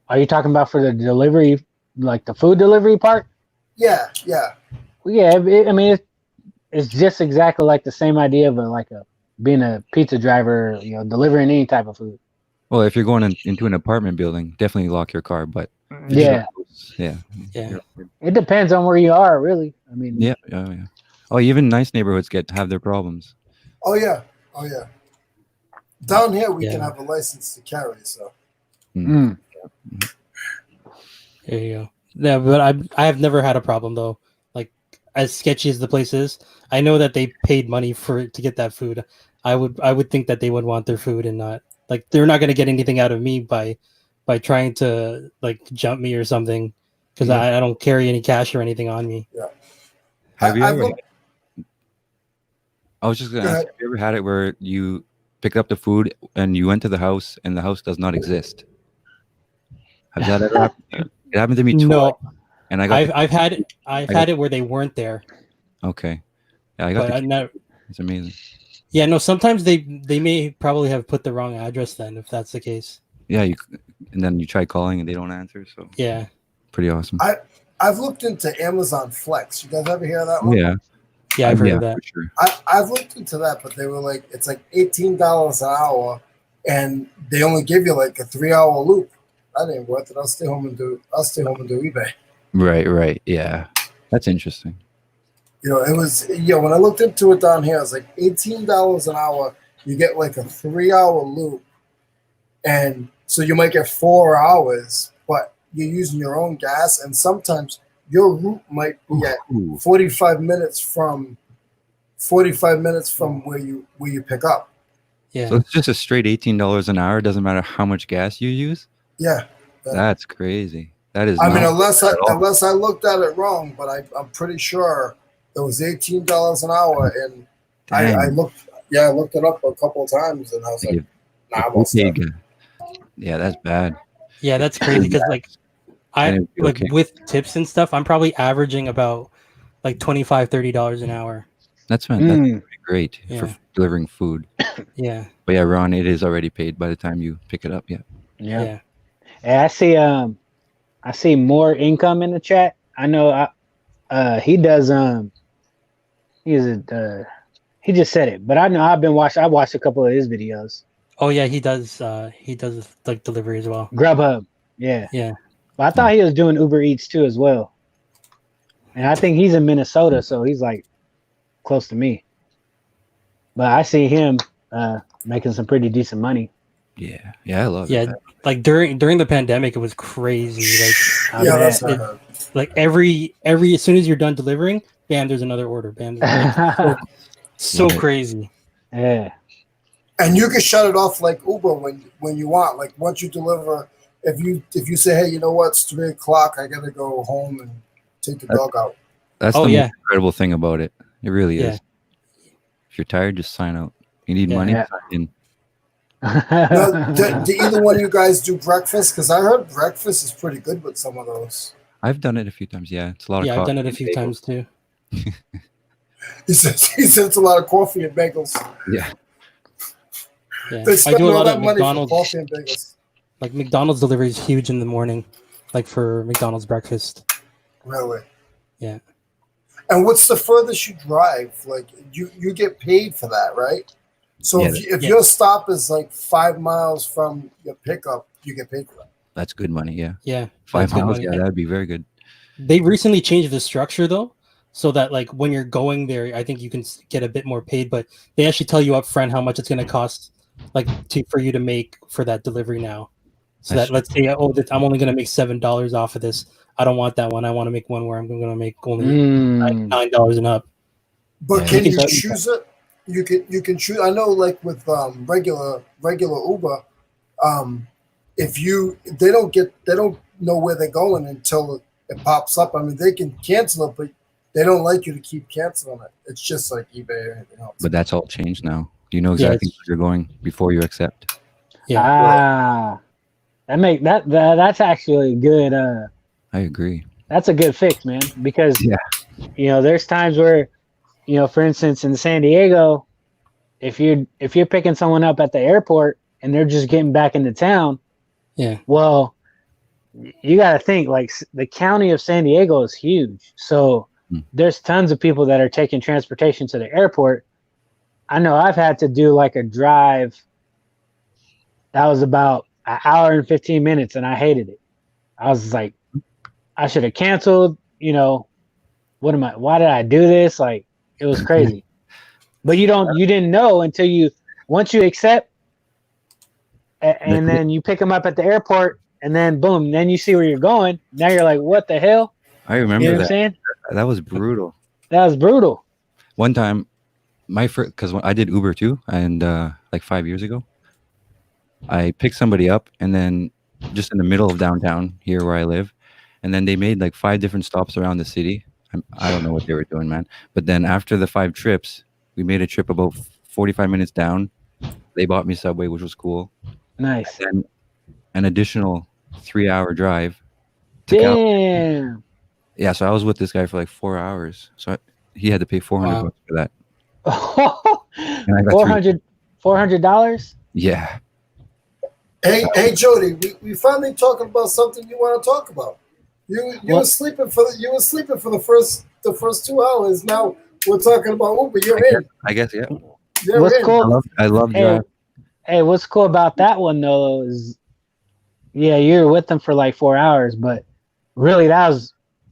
Speaker 1: are you talking about for the delivery, like the food delivery part?
Speaker 3: Yeah.
Speaker 1: Well, yeah, I mean it's just exactly like the same idea of being a pizza driver, delivering any type of food.
Speaker 5: Well, if you're going into an apartment building, definitely lock your car. But if you're
Speaker 1: Yeah,
Speaker 5: just- yeah,
Speaker 2: yeah,
Speaker 1: it depends on where you are, really. I mean,
Speaker 5: yeah. Oh, even nice neighborhoods have their problems.
Speaker 3: Oh yeah. Down here, we
Speaker 2: Yeah.
Speaker 3: can have a license to carry. So
Speaker 1: mm.
Speaker 2: there you go. Yeah, but I have never had a problem though. Like as sketchy as the place is, I know that they paid money to get that food. I would think that they would want their food and not like they're not going to get anything out of me by trying to like jump me or something because
Speaker 5: Yeah.
Speaker 2: I don't carry any cash or anything on me.
Speaker 5: Have you
Speaker 3: I've
Speaker 5: ever?
Speaker 3: looked-
Speaker 5: I was just gonna
Speaker 3: Go
Speaker 5: ask.
Speaker 3: ahead.
Speaker 5: Have you ever had it where you picked up the food and you went to the house and the house does not exist? Has that ever happened to you? It happened to me twice,
Speaker 2: No,
Speaker 5: and I got.
Speaker 2: I've had it where they weren't there,
Speaker 5: Okay. Yeah, I got.
Speaker 2: but I never.
Speaker 5: It's amazing.
Speaker 2: Yeah, no. Sometimes they may probably have put the wrong address then, if that's the case.
Speaker 5: Yeah, and then you try calling and they don't answer. So
Speaker 2: Yeah.
Speaker 5: pretty awesome.
Speaker 3: I've looked into Amazon Flex. You guys ever hear of that one?
Speaker 5: Yeah,
Speaker 2: Yeah, I've heard of that.
Speaker 5: for sure.
Speaker 3: I've looked into that, but they were like, it's like $18 an hour, and they only give you like a 3-hour loop. That ain't worth it. I'll stay home and do eBay.
Speaker 5: Right. Yeah, that's interesting.
Speaker 3: It was when I looked into it down here, it was like $18 an hour. You get like a 3-hour loop, and so you might get 4 hours, but you're using your own gas, and sometimes your route might be at
Speaker 5: Ooh.
Speaker 3: 45 minutes from where you pick up.
Speaker 2: Yeah.
Speaker 5: So it's just a straight $18 an hour. Doesn't matter how much gas you use.
Speaker 3: Yeah.
Speaker 5: That's crazy. That is.
Speaker 3: I mean,
Speaker 5: not
Speaker 3: unless
Speaker 5: at all.
Speaker 3: I looked at it wrong, but I'm pretty sure it was $18 an hour, and I
Speaker 5: Dang.
Speaker 3: looked it up a couple of times, and I was like,
Speaker 5: You-
Speaker 3: nah, I'm all set.
Speaker 5: Yeah, that's bad.
Speaker 2: Yeah, that's crazy because like I
Speaker 5: And it'd be
Speaker 2: like
Speaker 5: okay.
Speaker 2: with tips and stuff, I'm probably averaging about like $25-$30 an hour.
Speaker 5: That's
Speaker 1: Mm.
Speaker 5: pretty great
Speaker 2: Yeah.
Speaker 5: for delivering food.
Speaker 2: Yeah.
Speaker 5: But yeah, Ron, it is already paid by the time you pick it up. Yeah.
Speaker 2: Yeah.
Speaker 1: Yeah, I see more income in the chat. I know he does he just said it, but I know I watched a couple of his videos.
Speaker 2: Oh yeah, he does like delivery as well.
Speaker 1: Grubhub. Yeah.
Speaker 2: Yeah.
Speaker 1: But I thought he was doing Uber Eats too as well. And I think he's in Minnesota, so he's like close to me. But I see him making some pretty decent money.
Speaker 5: Yeah. Yeah, I love
Speaker 2: Yeah.
Speaker 5: it.
Speaker 2: Like during the pandemic it was crazy. Like
Speaker 3: Yeah,
Speaker 1: I
Speaker 3: that's
Speaker 1: bet.
Speaker 3: not
Speaker 2: like every as soon as you're done delivering, bam, there's another order. Bam. So
Speaker 5: Love it.
Speaker 2: crazy.
Speaker 1: Yeah.
Speaker 3: And you can shut it off like Uber when you want. Like once you deliver, if you say, hey, you know what, it's 3:00, I gotta go home and take the dog out.
Speaker 5: That's
Speaker 2: Oh,
Speaker 5: the
Speaker 2: yeah.
Speaker 5: most incredible thing about it. It really
Speaker 2: Yeah.
Speaker 5: is. If you're tired, just sign out. You need
Speaker 2: Yeah.
Speaker 5: money?
Speaker 1: Yeah.
Speaker 5: Sign in.
Speaker 3: Now, do either one of you guys do breakfast? Because I heard breakfast is pretty good with some of those.
Speaker 5: I've done it a few times. Yeah, it's a lot of.
Speaker 2: Yeah, I've
Speaker 5: coffee
Speaker 2: done it a
Speaker 5: and
Speaker 2: few
Speaker 5: bagels.
Speaker 2: times too.
Speaker 3: He says it's a lot of coffee and bagels.
Speaker 5: Yeah,
Speaker 2: Yeah,
Speaker 3: They
Speaker 2: I
Speaker 3: spend
Speaker 2: do a
Speaker 3: all
Speaker 2: lot
Speaker 3: that
Speaker 2: of
Speaker 3: money for
Speaker 2: McDonald's.
Speaker 3: coffee and bagels.
Speaker 2: Like McDonald's delivery is huge in the morning, like for McDonald's breakfast.
Speaker 3: Really?
Speaker 2: Yeah.
Speaker 3: And what's the furthest you drive? Like you get paid for that, right? So
Speaker 5: Yeah,
Speaker 3: if your stop is like 5 miles from your pickup, you get paid for that.
Speaker 5: that's good money. Yeah,
Speaker 2: Yeah,
Speaker 5: 5
Speaker 2: that's good
Speaker 5: miles.
Speaker 2: money.
Speaker 5: Yeah, that'd be very good.
Speaker 2: They recently changed the structure though, so that like when you're going there, I think you can get a bit more paid. But they actually tell you up front how much it's going to cost, like for you to make for that delivery now. So
Speaker 5: That's
Speaker 2: that let's say, oh, I'm only going to make $7 off of this. I don't want that one. I want to make one where I'm going to make only $9 and up.
Speaker 3: But
Speaker 5: Yeah,
Speaker 3: can
Speaker 2: you
Speaker 3: you
Speaker 2: can-
Speaker 3: choose it? You can choose. I know, like with regular Uber, they don't know where they're going until it pops up. I mean, they can cancel it, but they don't like you to keep canceling it. It's just like eBay or anything else.
Speaker 5: But that's all changed now. You know
Speaker 2: Yeah,
Speaker 5: exactly where you're going before you accept.
Speaker 2: Yeah.
Speaker 1: That's actually good.
Speaker 5: I agree.
Speaker 1: That's a good fix, man. Because there's times where, for instance, in San Diego, if you're picking someone up at the airport and they're just getting back into town, well, you got to think like the county of San Diego is huge, so there's tons of people that are taking transportation to the airport. I know I've had to do like a drive that was about an hour and 15 minutes, and I hated it. I was like, I should have canceled. Why did I do this? Like, it was crazy. But you didn't know until once you accept, and then you pick them up at the airport, and then boom, then you see where you're going. Now you're like, what the hell?
Speaker 5: I remember
Speaker 1: You know
Speaker 5: that.
Speaker 1: what I'm saying?
Speaker 5: That was brutal.
Speaker 1: That was brutal.
Speaker 5: One time, because I did Uber too, and like 5 years ago, I picked somebody up, and then just in the middle of downtown here where I live, and then they made like 5 different stops around the city. I don't know what they were doing, man. But then after the 5 trips, we made a trip about 45 minutes down. They bought me Subway, which was cool.
Speaker 1: Nice.
Speaker 5: And an additional 3-hour drive to
Speaker 1: Damn.
Speaker 5: Yeah, so I was with this guy for like 4 hours. So he had to pay $400 for that. And I got
Speaker 3: $400?
Speaker 5: Yeah.
Speaker 3: Hey, Jody, we finally talking about something you want to talk about. You were sleeping for the first 2 hours. Now we're talking about Uber. You're in.
Speaker 5: I guess, yeah.
Speaker 1: What's cool?
Speaker 5: I love driving.
Speaker 1: Hey, what's cool about that one though is, you're with them for like 4 hours, but really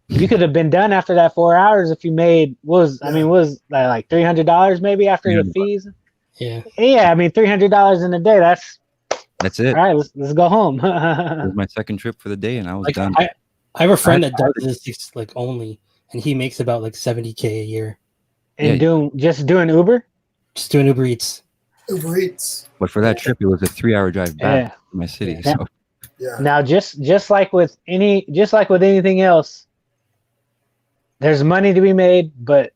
Speaker 1: you could have been done after that 4 hours if you made was like $300 maybe after your fees.
Speaker 2: Yeah.
Speaker 1: Yeah, I mean $300 in a day.
Speaker 5: That's it.
Speaker 1: All right, let's go home.
Speaker 5: It was my second trip for the day, and I was done.
Speaker 2: I have a friend that does this like only, and he makes about like $70K a year.
Speaker 1: And doing Uber?
Speaker 2: Just doing Uber Eats.
Speaker 3: Uber Eats.
Speaker 5: But for that trip, it was a 3-hour drive back to my city.
Speaker 1: Yeah.
Speaker 5: So
Speaker 1: Now, just like with anything else, there's money to be made. But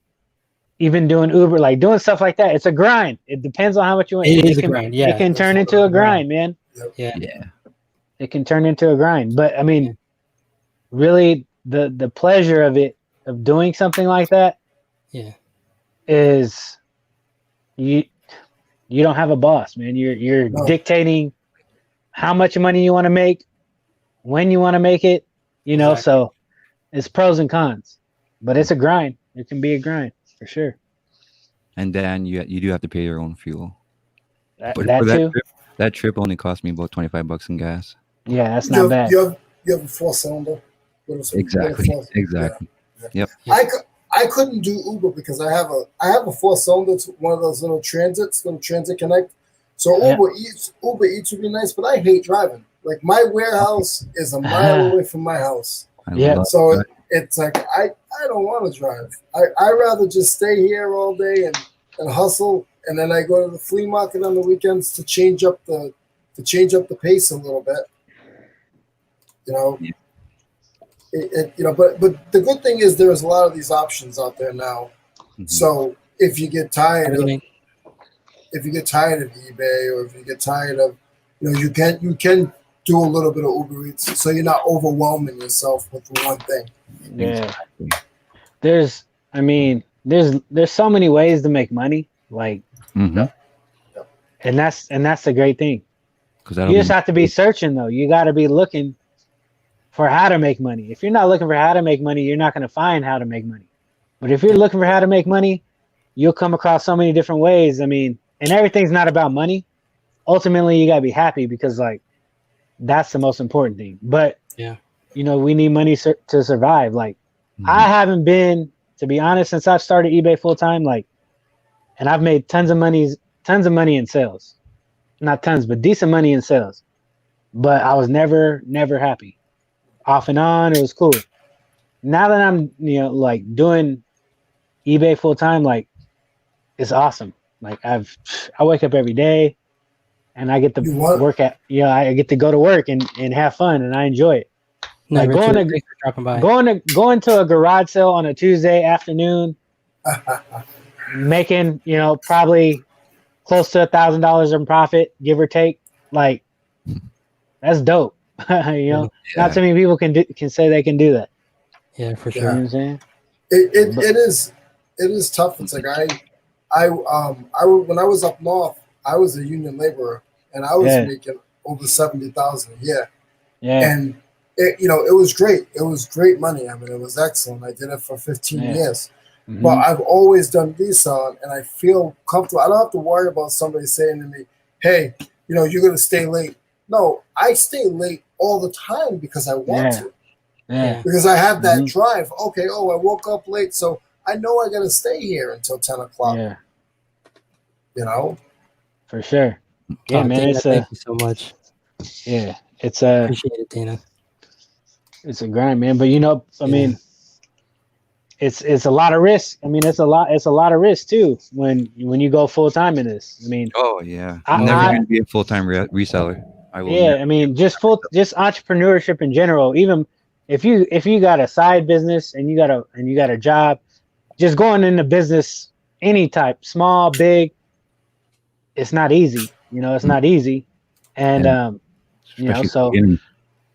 Speaker 1: even doing Uber, like doing stuff like that, it's a grind. It depends on how much you want.
Speaker 2: It is a grind. Yeah,
Speaker 1: it can turn into a grind, man.
Speaker 2: Yeah.
Speaker 1: It can turn into a grind. But I mean, really, the pleasure of doing something like that, is you don't have a boss, man. You're dictating how much money you want to make, when you want to make it,
Speaker 2: Exactly.
Speaker 1: So it's pros and cons, but it's a grind. It can be a grind for sure.
Speaker 5: And then you do have to pay your own fuel.
Speaker 1: That
Speaker 5: too.
Speaker 1: too.
Speaker 5: That trip only cost me about $25 in gas.
Speaker 1: Yeah, that's not bad.
Speaker 3: You have a 4-cylinder.
Speaker 5: Exactly.
Speaker 3: Yeah.
Speaker 5: Yep.
Speaker 3: I couldn't do Uber because I have a 4-cylinder. It's one of those little transit connect. So Uber Eats would be nice, but I hate driving. Like my warehouse is a mile away from my house. So it's like I don't want to drive. I rather just stay here all day and hustle, and then I go to the flea market on the weekends to change up the pace a little bit. But the good thing is there's a lot of these options out there now. Mm-hmm. So if you get tired of eBay, or if you get tired of, you can do a little bit of Uber Eats, so you're not overwhelming yourself with one thing.
Speaker 1: Yeah. There's so many ways to make money, like,
Speaker 5: Mm-hmm.
Speaker 1: and that's the great thing.
Speaker 5: Because
Speaker 1: You just have to be searching, though. You got to be looking for how to make money. If you're not looking for how to make money, you're not going to find how to make money. But if you're looking for how to make money, you'll come across so many different ways. I mean, and everything's not about money. Ultimately, you got to be happy, because like that's the most important thing. But we need money to survive. Like, I haven't been, to be honest, since I've started eBay full time, like, and I've made tons of money in sales. Not tons, but decent money in sales. But I was never happy. Off and on, it was cool. Now that I'm, like doing eBay full time, like, it's awesome. Like, I wake up every day and I get to work I get to go to work and have fun, and I enjoy it.
Speaker 2: No,
Speaker 1: Like
Speaker 2: Richard, thanks for dropping by.
Speaker 1: going to a garage sale on a Tuesday afternoon, making, probably close to $1,000 in profit, give or take. Like, that's dope. Not too many people can say they can do that.
Speaker 2: Yeah, for sure.
Speaker 1: You know what I'm saying?
Speaker 3: It is tough. It's like I when I was up north, I was a union laborer, and I was making over 70,000 a year.
Speaker 1: Yeah.
Speaker 3: And it was great. It was great money. I mean, it was excellent. I did it for 15 years. Mm-hmm. But I've always done resale, and I feel comfortable. I don't have to worry about somebody saying to me, "Hey, you're going to stay late." No, I stay late all the time because I want to.
Speaker 1: Yeah.
Speaker 3: Because I have that drive. Okay, I woke up late, so I know I got to stay here until 10 o'clock.
Speaker 1: Yeah. For sure. Yeah, man.
Speaker 2: Dana, thank you so much.
Speaker 1: Yeah. It's
Speaker 2: appreciate it, Dana.
Speaker 1: It's a grind, man. But I mean, it's a lot of risk. I mean, it's a lot of risk too when you go full time in this. I mean,
Speaker 5: I'm never going to be a full time reseller. I will.
Speaker 1: Yeah, I mean, just entrepreneurship in general. Even if you got a side business and you got a job, just going into business, any type, small, big, it's not easy. It's not easy, and so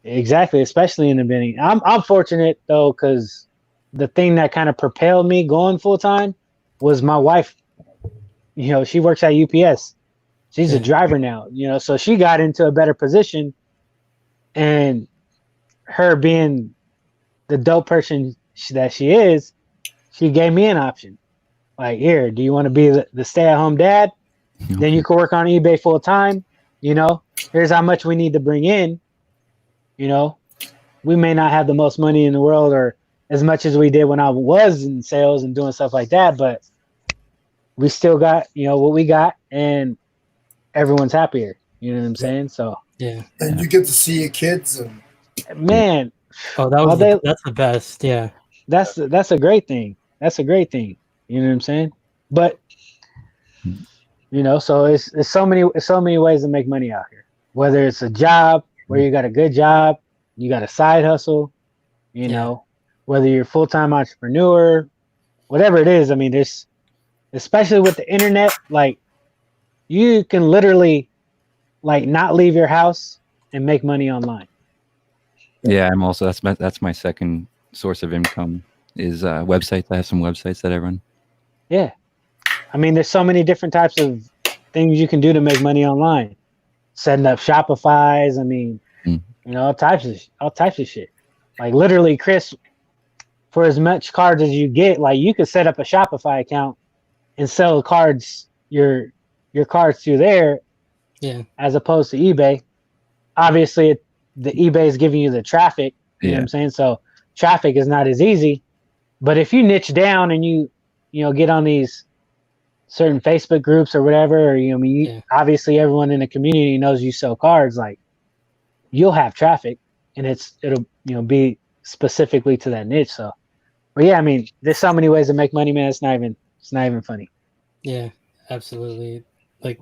Speaker 1: exactly, especially in the beginning. I'm fortunate though, because the thing that kind of propelled me going full time was my wife. She works at UPS. She's a driver now, so she got into a better position, and her being the dope person that she is, she gave me an option. Like, here, do you want to be the stay-at-home dad? Okay. Then you can work on eBay full time. Here's how much we need to bring in. We may not have the most money in the world or as much as we did when I was in sales and doing stuff like that, but we still got, what we got, and everyone's happier. You know what I'm saying? So
Speaker 3: and you get to see your kids, and
Speaker 1: man,
Speaker 2: that's the best. Yeah,
Speaker 1: that's a great thing. That's a great thing. You know what I'm saying? But so it's so many ways to make money out here. Whether it's a job where you got a good job, you got a side hustle, whether you're a full-time entrepreneur, whatever it is. I mean, there's, especially with the internet, like, you can literally, like, not leave your house and make money online.
Speaker 5: Yeah, I'm also that's my second source of income is websites. I have some websites that I run.
Speaker 1: Yeah, I mean, there's so many different types of things you can do to make money online. Setting up Shopify's. I mean, all types of shit. Like, literally, Chris, for as much cards as you get, like, you could set up a Shopify account and sell cards, your cards through there, as opposed to eBay. Obviously, the eBay is giving you the traffic. You know what I'm saying? So traffic is not as easy. But if you niche down and you get on these certain Facebook groups or whatever, or obviously everyone in the community knows you sell cards, like, you'll have traffic, and it'll be specifically to that niche. So, but yeah, I mean, there's so many ways to make money, man. It's not even funny.
Speaker 2: Yeah, absolutely. Like,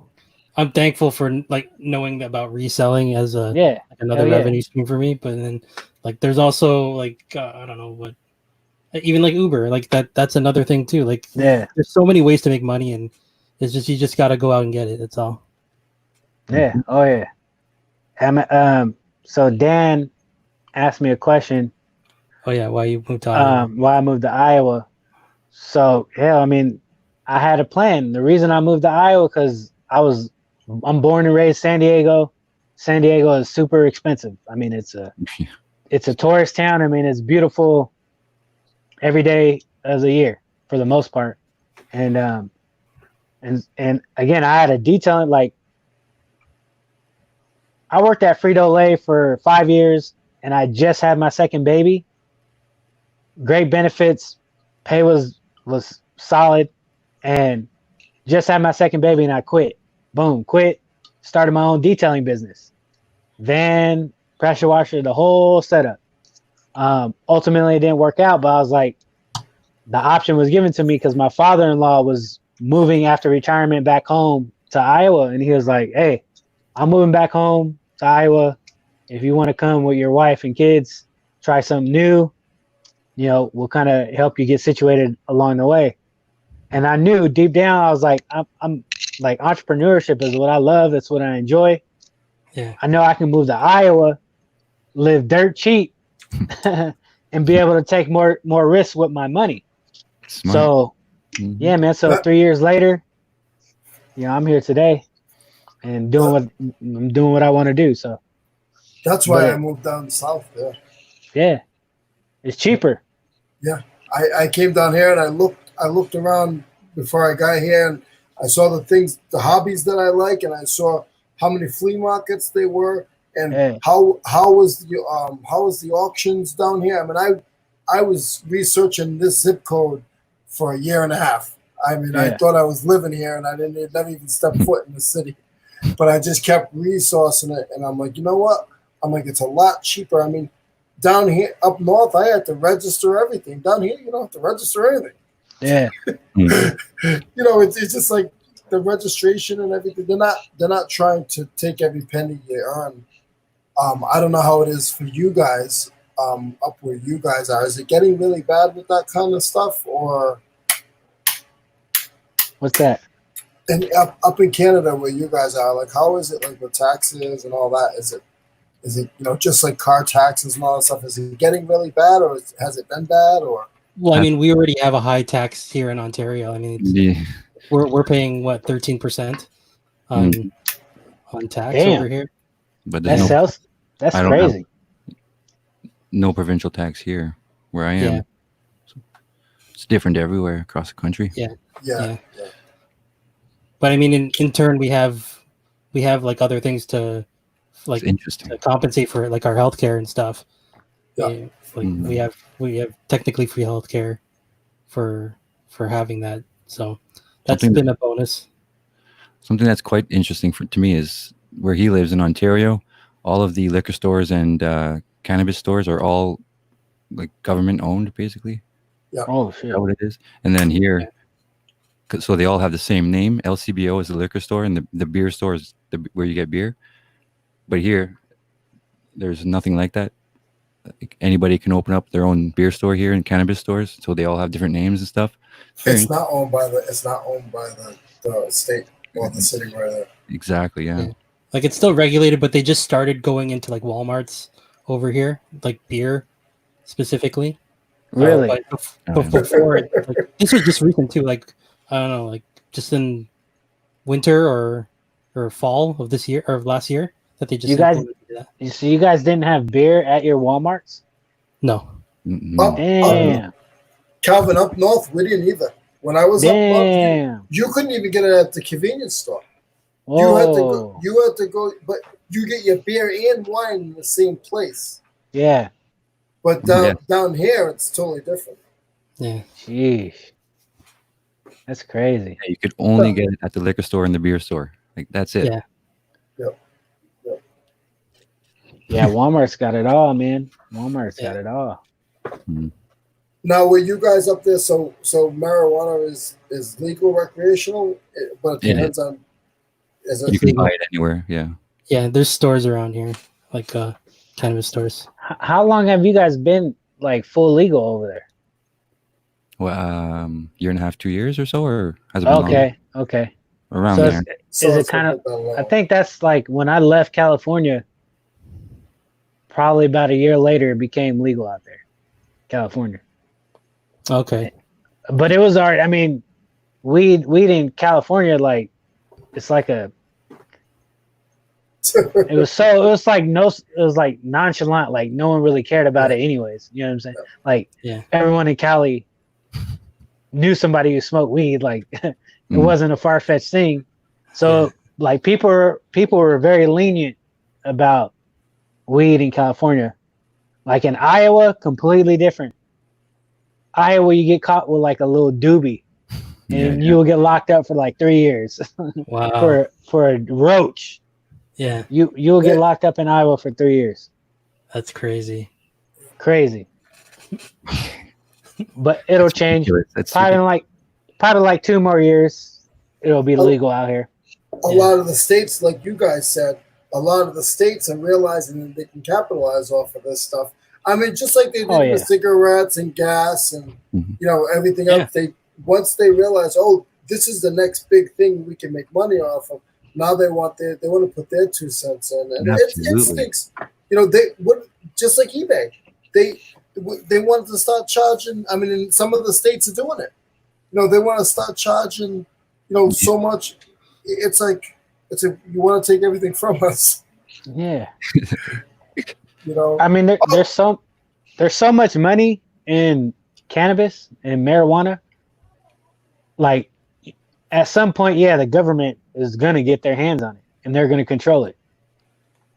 Speaker 2: I'm thankful for, like, knowing about reselling as another revenue stream for me. But then, like, there's also, like, I don't know what, even like Uber, like that's another thing too. Like, there's so many ways to make money, and it's just, you just got to go out and get it. That's all.
Speaker 1: Yeah. Oh yeah. so Dan asked me a question.
Speaker 2: Oh yeah, why you moved to Iowa?
Speaker 1: Why I moved to Iowa. So yeah, I mean, I had a plan. The reason I moved to Iowa because I'm born and raised San Diego. San Diego is super expensive. I mean, it's a tourist town. I mean, it's beautiful every day of the year for the most part. And again, I had a detailing, like, I worked at Frito-Lay for 5 years and I just had my second baby. Great benefits, pay was solid, and just had my second baby and I quit. Boom, quit. Started my own detailing business. Van, pressure washer, the whole setup. Ultimately, it didn't work out, but I was like, the option was given to me because my father-in-law was moving after retirement back home to Iowa, and he was like, hey, I'm moving back home to Iowa. If you want to come with your wife and kids, try something new, we'll kind of help you get situated along the way. And I knew deep down, I was like, I'm like, entrepreneurship is what I love. That's what I enjoy.
Speaker 2: Yeah.
Speaker 1: I know I can move to Iowa, live dirt cheap, and be able to take more risks with my money.
Speaker 5: Smart.
Speaker 1: So, yeah, man. So 3 years later, I'm here today and doing what I want to do. So
Speaker 3: that's why I moved down south there.
Speaker 1: Yeah, it's cheaper.
Speaker 3: Yeah, I came down here and I looked around before I got here, and I saw the hobbies that I like, and I saw how many flea markets they were, and how was the auctions down here. I mean, I was researching this zip code for a year and a half. I mean, I thought I was living here, and I never even stepped foot in the city. But I just kept resourcing it, and I'm like, you know what? I'm like, it's a lot cheaper. I mean, down here, up north, I had to register everything. Down here, you don't have to register anything.
Speaker 1: Yeah.
Speaker 3: It's just like the registration and everything. They're not trying to take every penny you earn. I don't know how it is for you guys, up where you guys are. Is it getting really bad with that kind of stuff, or
Speaker 1: what's that?
Speaker 3: And up in Canada where you guys are, like, how is it like with taxes and all that? Is it just like car taxes and all that stuff? Is it getting really bad, or has it been bad? Or
Speaker 2: well, I mean, we already have a high tax here in Ontario. I mean, we're paying what 13% on tax over here.
Speaker 5: But
Speaker 1: that's crazy.
Speaker 5: No provincial tax here where I am. Yeah. So it's different everywhere across the country.
Speaker 3: Yeah.
Speaker 2: But I mean, in turn, we have like other things to like to compensate for, like our healthcare and stuff. Yeah, like we have technically free healthcare for having that. So that's been a bonus.
Speaker 5: Something that's quite interesting to me is where he lives in Ontario. All of the liquor stores and cannabis stores are all like government owned, basically.
Speaker 3: Yeah.
Speaker 1: Oh shit.
Speaker 5: Is that what it is? And then here. So they all have the same name. LCBO is the liquor store, and the beer store is where you get beer. But here, there's nothing like that. Like anybody can open up their own beer store here and cannabis stores, so they all have different names and stuff.
Speaker 3: It's not owned by the state or the city where they're.
Speaker 5: Exactly. Yeah.
Speaker 2: Like it's still regulated, but they just started going into like Walmarts over here, like beer specifically.
Speaker 1: Really?
Speaker 2: But before like, this was just recent too. Like I don't know, like just in winter or fall of this year or last year that they just
Speaker 1: So you guys didn't have beer at your Walmarts?
Speaker 2: No.
Speaker 1: Damn.
Speaker 3: Calvin, up north, we didn't either. When I was up north, you couldn't even get it at the convenience store.
Speaker 1: Whoa.
Speaker 3: You had to go, but you get your beer and wine in the same place.
Speaker 1: Yeah.
Speaker 3: But down here, it's totally different.
Speaker 2: Yeah.
Speaker 1: Jeez. That's crazy.
Speaker 5: Yeah, you could only get it at the liquor store and the beer store. Like that's it.
Speaker 2: Yeah.
Speaker 1: Yeah, Walmart's got it all, man. Walmart's got it all.
Speaker 5: Mm-hmm.
Speaker 3: Now, were you guys up there? So marijuana is legal, recreational, but it depends on.
Speaker 5: You can buy it anywhere. Yeah.
Speaker 2: Yeah, there's stores around here, like cannabis stores.
Speaker 1: How long have you guys been like full legal over there?
Speaker 5: Well, year and a half, 2 years or so, or has it been longer?
Speaker 1: Okay.
Speaker 5: Around there.
Speaker 1: Is it kind of? I think that's like when I left California. probably about a year later, it became legal out there, California.
Speaker 2: Okay.
Speaker 1: But it was already. I mean, weed in California, like it's like a. It was like nonchalant, like no one really cared about it anyways. You know what I'm saying? Like everyone in Cali knew somebody who smoked weed. Like it wasn't a far-fetched thing. So like people were very lenient about weed in California. Like in Iowa, completely different. Iowa, you get caught with like a little doobie and you will get locked up for like 3 years.
Speaker 2: Wow.
Speaker 1: for a roach.
Speaker 2: Yeah.
Speaker 1: You'll get locked up in Iowa for 3 years.
Speaker 2: That's crazy.
Speaker 1: Crazy. But it'll change. Probably like 2 more years. It'll be legal out here.
Speaker 3: A lot of the states, like you guys said, a lot of the states are realizing that they can capitalize off of this stuff. I mean, just like they did with cigarettes and gas and everything else. Once they realize, this is the next big thing we can make money off of. Now they want to put their 2 cents in, and it stinks. They would just like eBay. They wanted to start charging. I mean, in some of the states are doing it. They want to start charging. So much. It's like you want to take everything from us.
Speaker 1: Yeah. I mean, there's so much money in cannabis and marijuana. Like at some point, the government is gonna get their hands on it and they're gonna control it.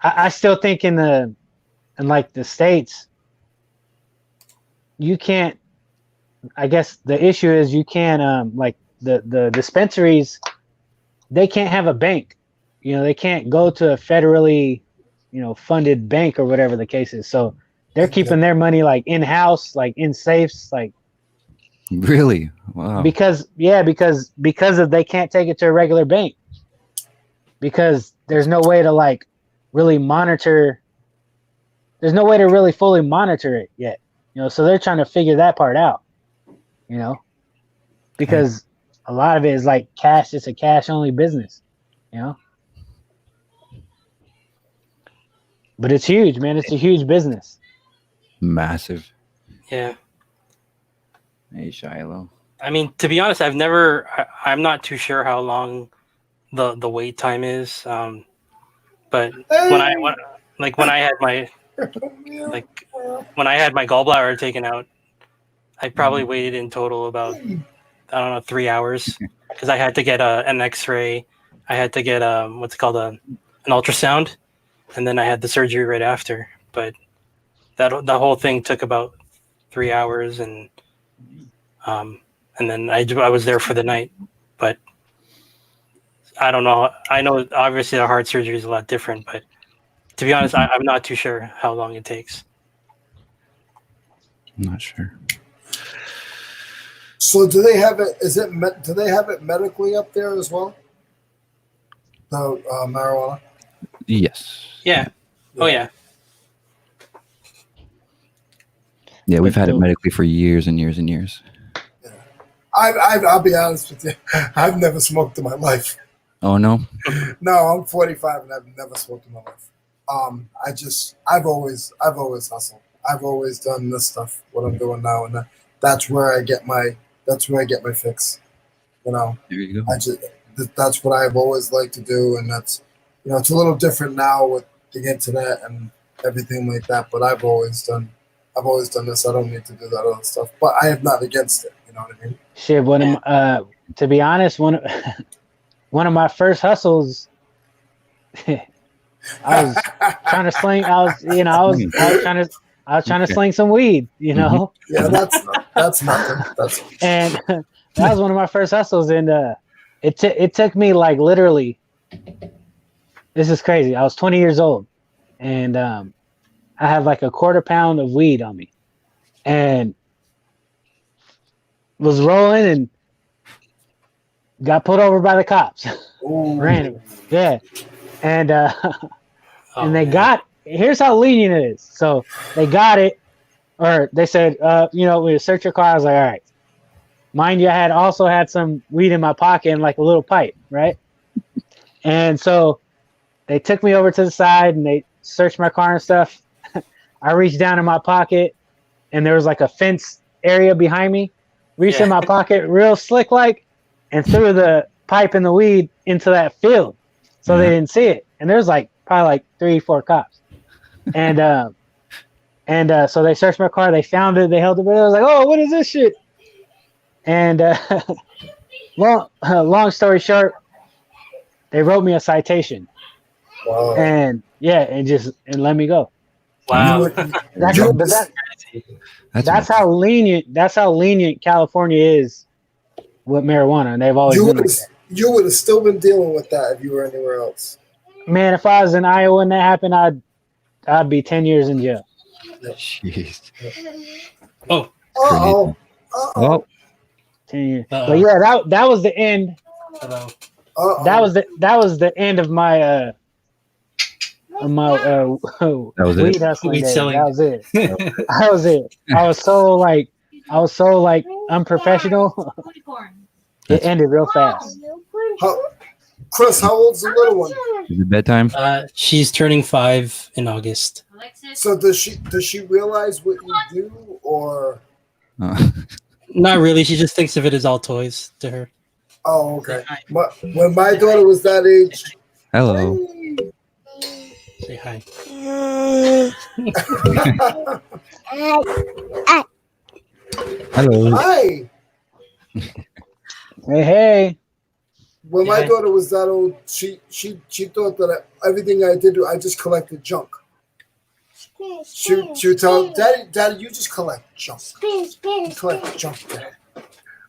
Speaker 1: I still think in the States, you can't. I guess the issue is you can't like the dispensaries. They can't have a bank. They can't go to a federally, funded bank or whatever the case is. So they're keeping their money like in house, like in safes, like.
Speaker 5: Really? Wow.
Speaker 1: Because they can't take it to a regular bank. Because there's no way to like really monitor. There's no way to really fully monitor it yet. So they're trying to figure that part out. Because a lot of it is like cash. It's a cash only business. But it's huge, man. It's a huge business.
Speaker 5: Massive.
Speaker 2: Yeah.
Speaker 5: Hey, Shiloh.
Speaker 2: I mean, to be honest, I'm not too sure how long the wait time is. But when I had my gallbladder taken out, I probably waited in total about 3 hours because I had to get an X-ray. I had to get what's called an ultrasound, and then I had the surgery right after. But the whole thing took about 3 hours, and then I was there for the night. But I don't know. I know obviously the heart surgery is a lot different, but to be honest, I'm not too sure how long it takes.
Speaker 5: I'm not sure.
Speaker 3: So do they have it? Do they have it medically up there as well? The marijuana.
Speaker 5: Yes.
Speaker 2: Yeah. Oh yeah.
Speaker 5: Yeah, we've had it medically for years and years and years.
Speaker 3: Yeah. I'll be honest with you. I've never smoked in my life.
Speaker 5: Oh no.
Speaker 3: No, I'm 45 and I've never smoked in my life. I've always hustled. I've always done this stuff, what I'm doing now, and that's where I get my fix.
Speaker 5: There you go.
Speaker 3: That's what I've always liked to do, and that's it's a little different now with the internet and everything like that. But I've always done this. I don't need to do that other stuff, but I am not against it. You know what I mean?
Speaker 1: Shit. To be honest, one of my first hustles. I was trying to sling. I was trying to sling some weed.
Speaker 3: Yeah, that's nothing.
Speaker 1: And that was one of my first hustles, and it took me like literally. This is crazy. I was 20 years old, and I had like a quarter pound of weed on me, and was rolling and got pulled over by the cops. Randomly, yeah, and and they got. Here's how lenient it is. So they got it, or they said, we search your car. I was like, all right. Mind you, I also had some weed in my pocket and like a little pipe, right? And so they took me over to the side and they searched my car and stuff. I reached down in my pocket, and there was like a fence area behind me. Reached in my pocket, real slick like, and threw the pipe and the weed into that field, so they didn't see it. And there's like probably like 3-4 cops, and so they searched my car. They found it. They held it. I was like, "Oh, what is this shit?" And long story short, they wrote me a citation.
Speaker 3: Wow.
Speaker 1: And let me go.
Speaker 6: Wow.
Speaker 1: That's how lenient California is with marijuana, and they've always been like that.
Speaker 3: You would have still been dealing with that if you were anywhere else.
Speaker 1: Man, if I was in Iowa and that happened, I'd be 10 years in jail.
Speaker 5: Jeez.
Speaker 6: Oh.
Speaker 3: Uh-oh. Uh-oh.
Speaker 1: 10 years. But yeah, that was the end.
Speaker 6: Hello.
Speaker 1: That was the end of my weed hustling
Speaker 6: Weed
Speaker 1: days.
Speaker 6: selling.
Speaker 1: That was it. That was it. I was so unprofessional. It ended real fast.
Speaker 3: Chris, how old's the little one?
Speaker 5: Is it bedtime?
Speaker 2: She's turning 5 in August.
Speaker 3: So does she realize what you do, or?
Speaker 2: Not really. She just thinks of it as all toys to her.
Speaker 3: Oh, okay. When my daughter was that age.
Speaker 5: Hello.
Speaker 2: Say hi.
Speaker 5: Hello.
Speaker 3: Hi.
Speaker 1: Hey.
Speaker 3: When my daughter was that old, she thought that everything I did, I just collected junk. She would tell Daddy, you just collect junk. You collect junk, Dad.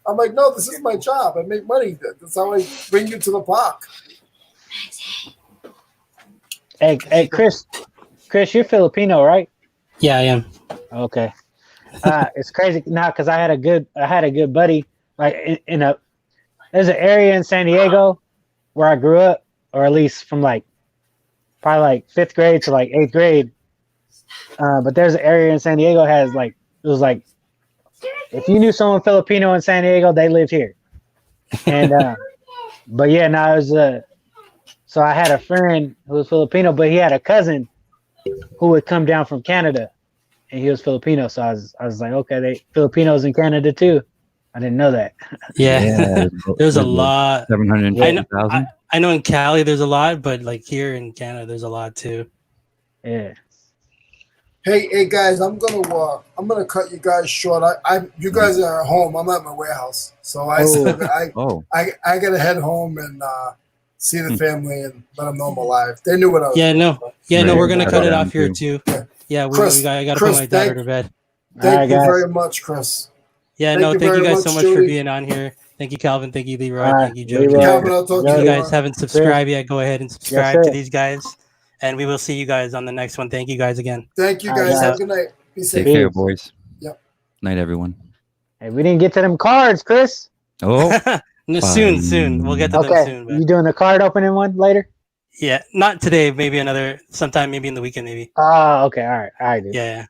Speaker 3: I'm like, no, this is my job. I make money. That's how I bring you to the park.
Speaker 1: Hey, Chris, you're Filipino, right?
Speaker 2: Yeah, I am.
Speaker 1: Okay. It's crazy now because I had a good buddy like there's an area in San Diego where I grew up, or at least from probably 5th grade to 8th grade. But there's an area in San Diego if you knew someone Filipino in San Diego, they lived here. And but yeah, now it was so I had a friend who was Filipino, but he had a cousin who would come down from Canada, and he was Filipino. So I was like, okay, they Filipinos in Canada too. I didn't know that.
Speaker 2: Yeah. There's a lot.
Speaker 5: 750,000.
Speaker 2: I know in Cali there's a lot, but here in Canada there's a lot too.
Speaker 1: Yeah.
Speaker 3: Hey guys, I'm gonna cut you guys short. You guys are at home. I'm at my warehouse, so I gotta head home and see the family and let them know I'm alive. They knew what I was doing.
Speaker 2: No, we're gonna cut it off here too. Yeah, I gotta put my daughter to bed.
Speaker 3: Thank you very much, Chris.
Speaker 2: Yeah, thank you guys so much for being on here. Thank you, Calvin. Thank you, Leroy. Thank you, Jody.
Speaker 3: Calvin, I'll talk to
Speaker 2: If
Speaker 3: you
Speaker 2: you guys haven't subscribed yet, go ahead and subscribe
Speaker 1: Yes,
Speaker 2: to these guys. And we will see you guys on the next one. Thank you guys again.
Speaker 3: Thank you guys. Have a good night. Be safe.
Speaker 5: Take care, boys.
Speaker 3: Yep.
Speaker 5: Night, everyone.
Speaker 1: Hey, we didn't get to them cards, Chris.
Speaker 5: Oh,
Speaker 2: soon. We'll get to them soon. But
Speaker 1: You doing the card opening one later?
Speaker 2: yeah, not today. Maybe sometime. Maybe in the weekend. Maybe.
Speaker 1: Oh, okay. All right, dude.
Speaker 2: Yeah.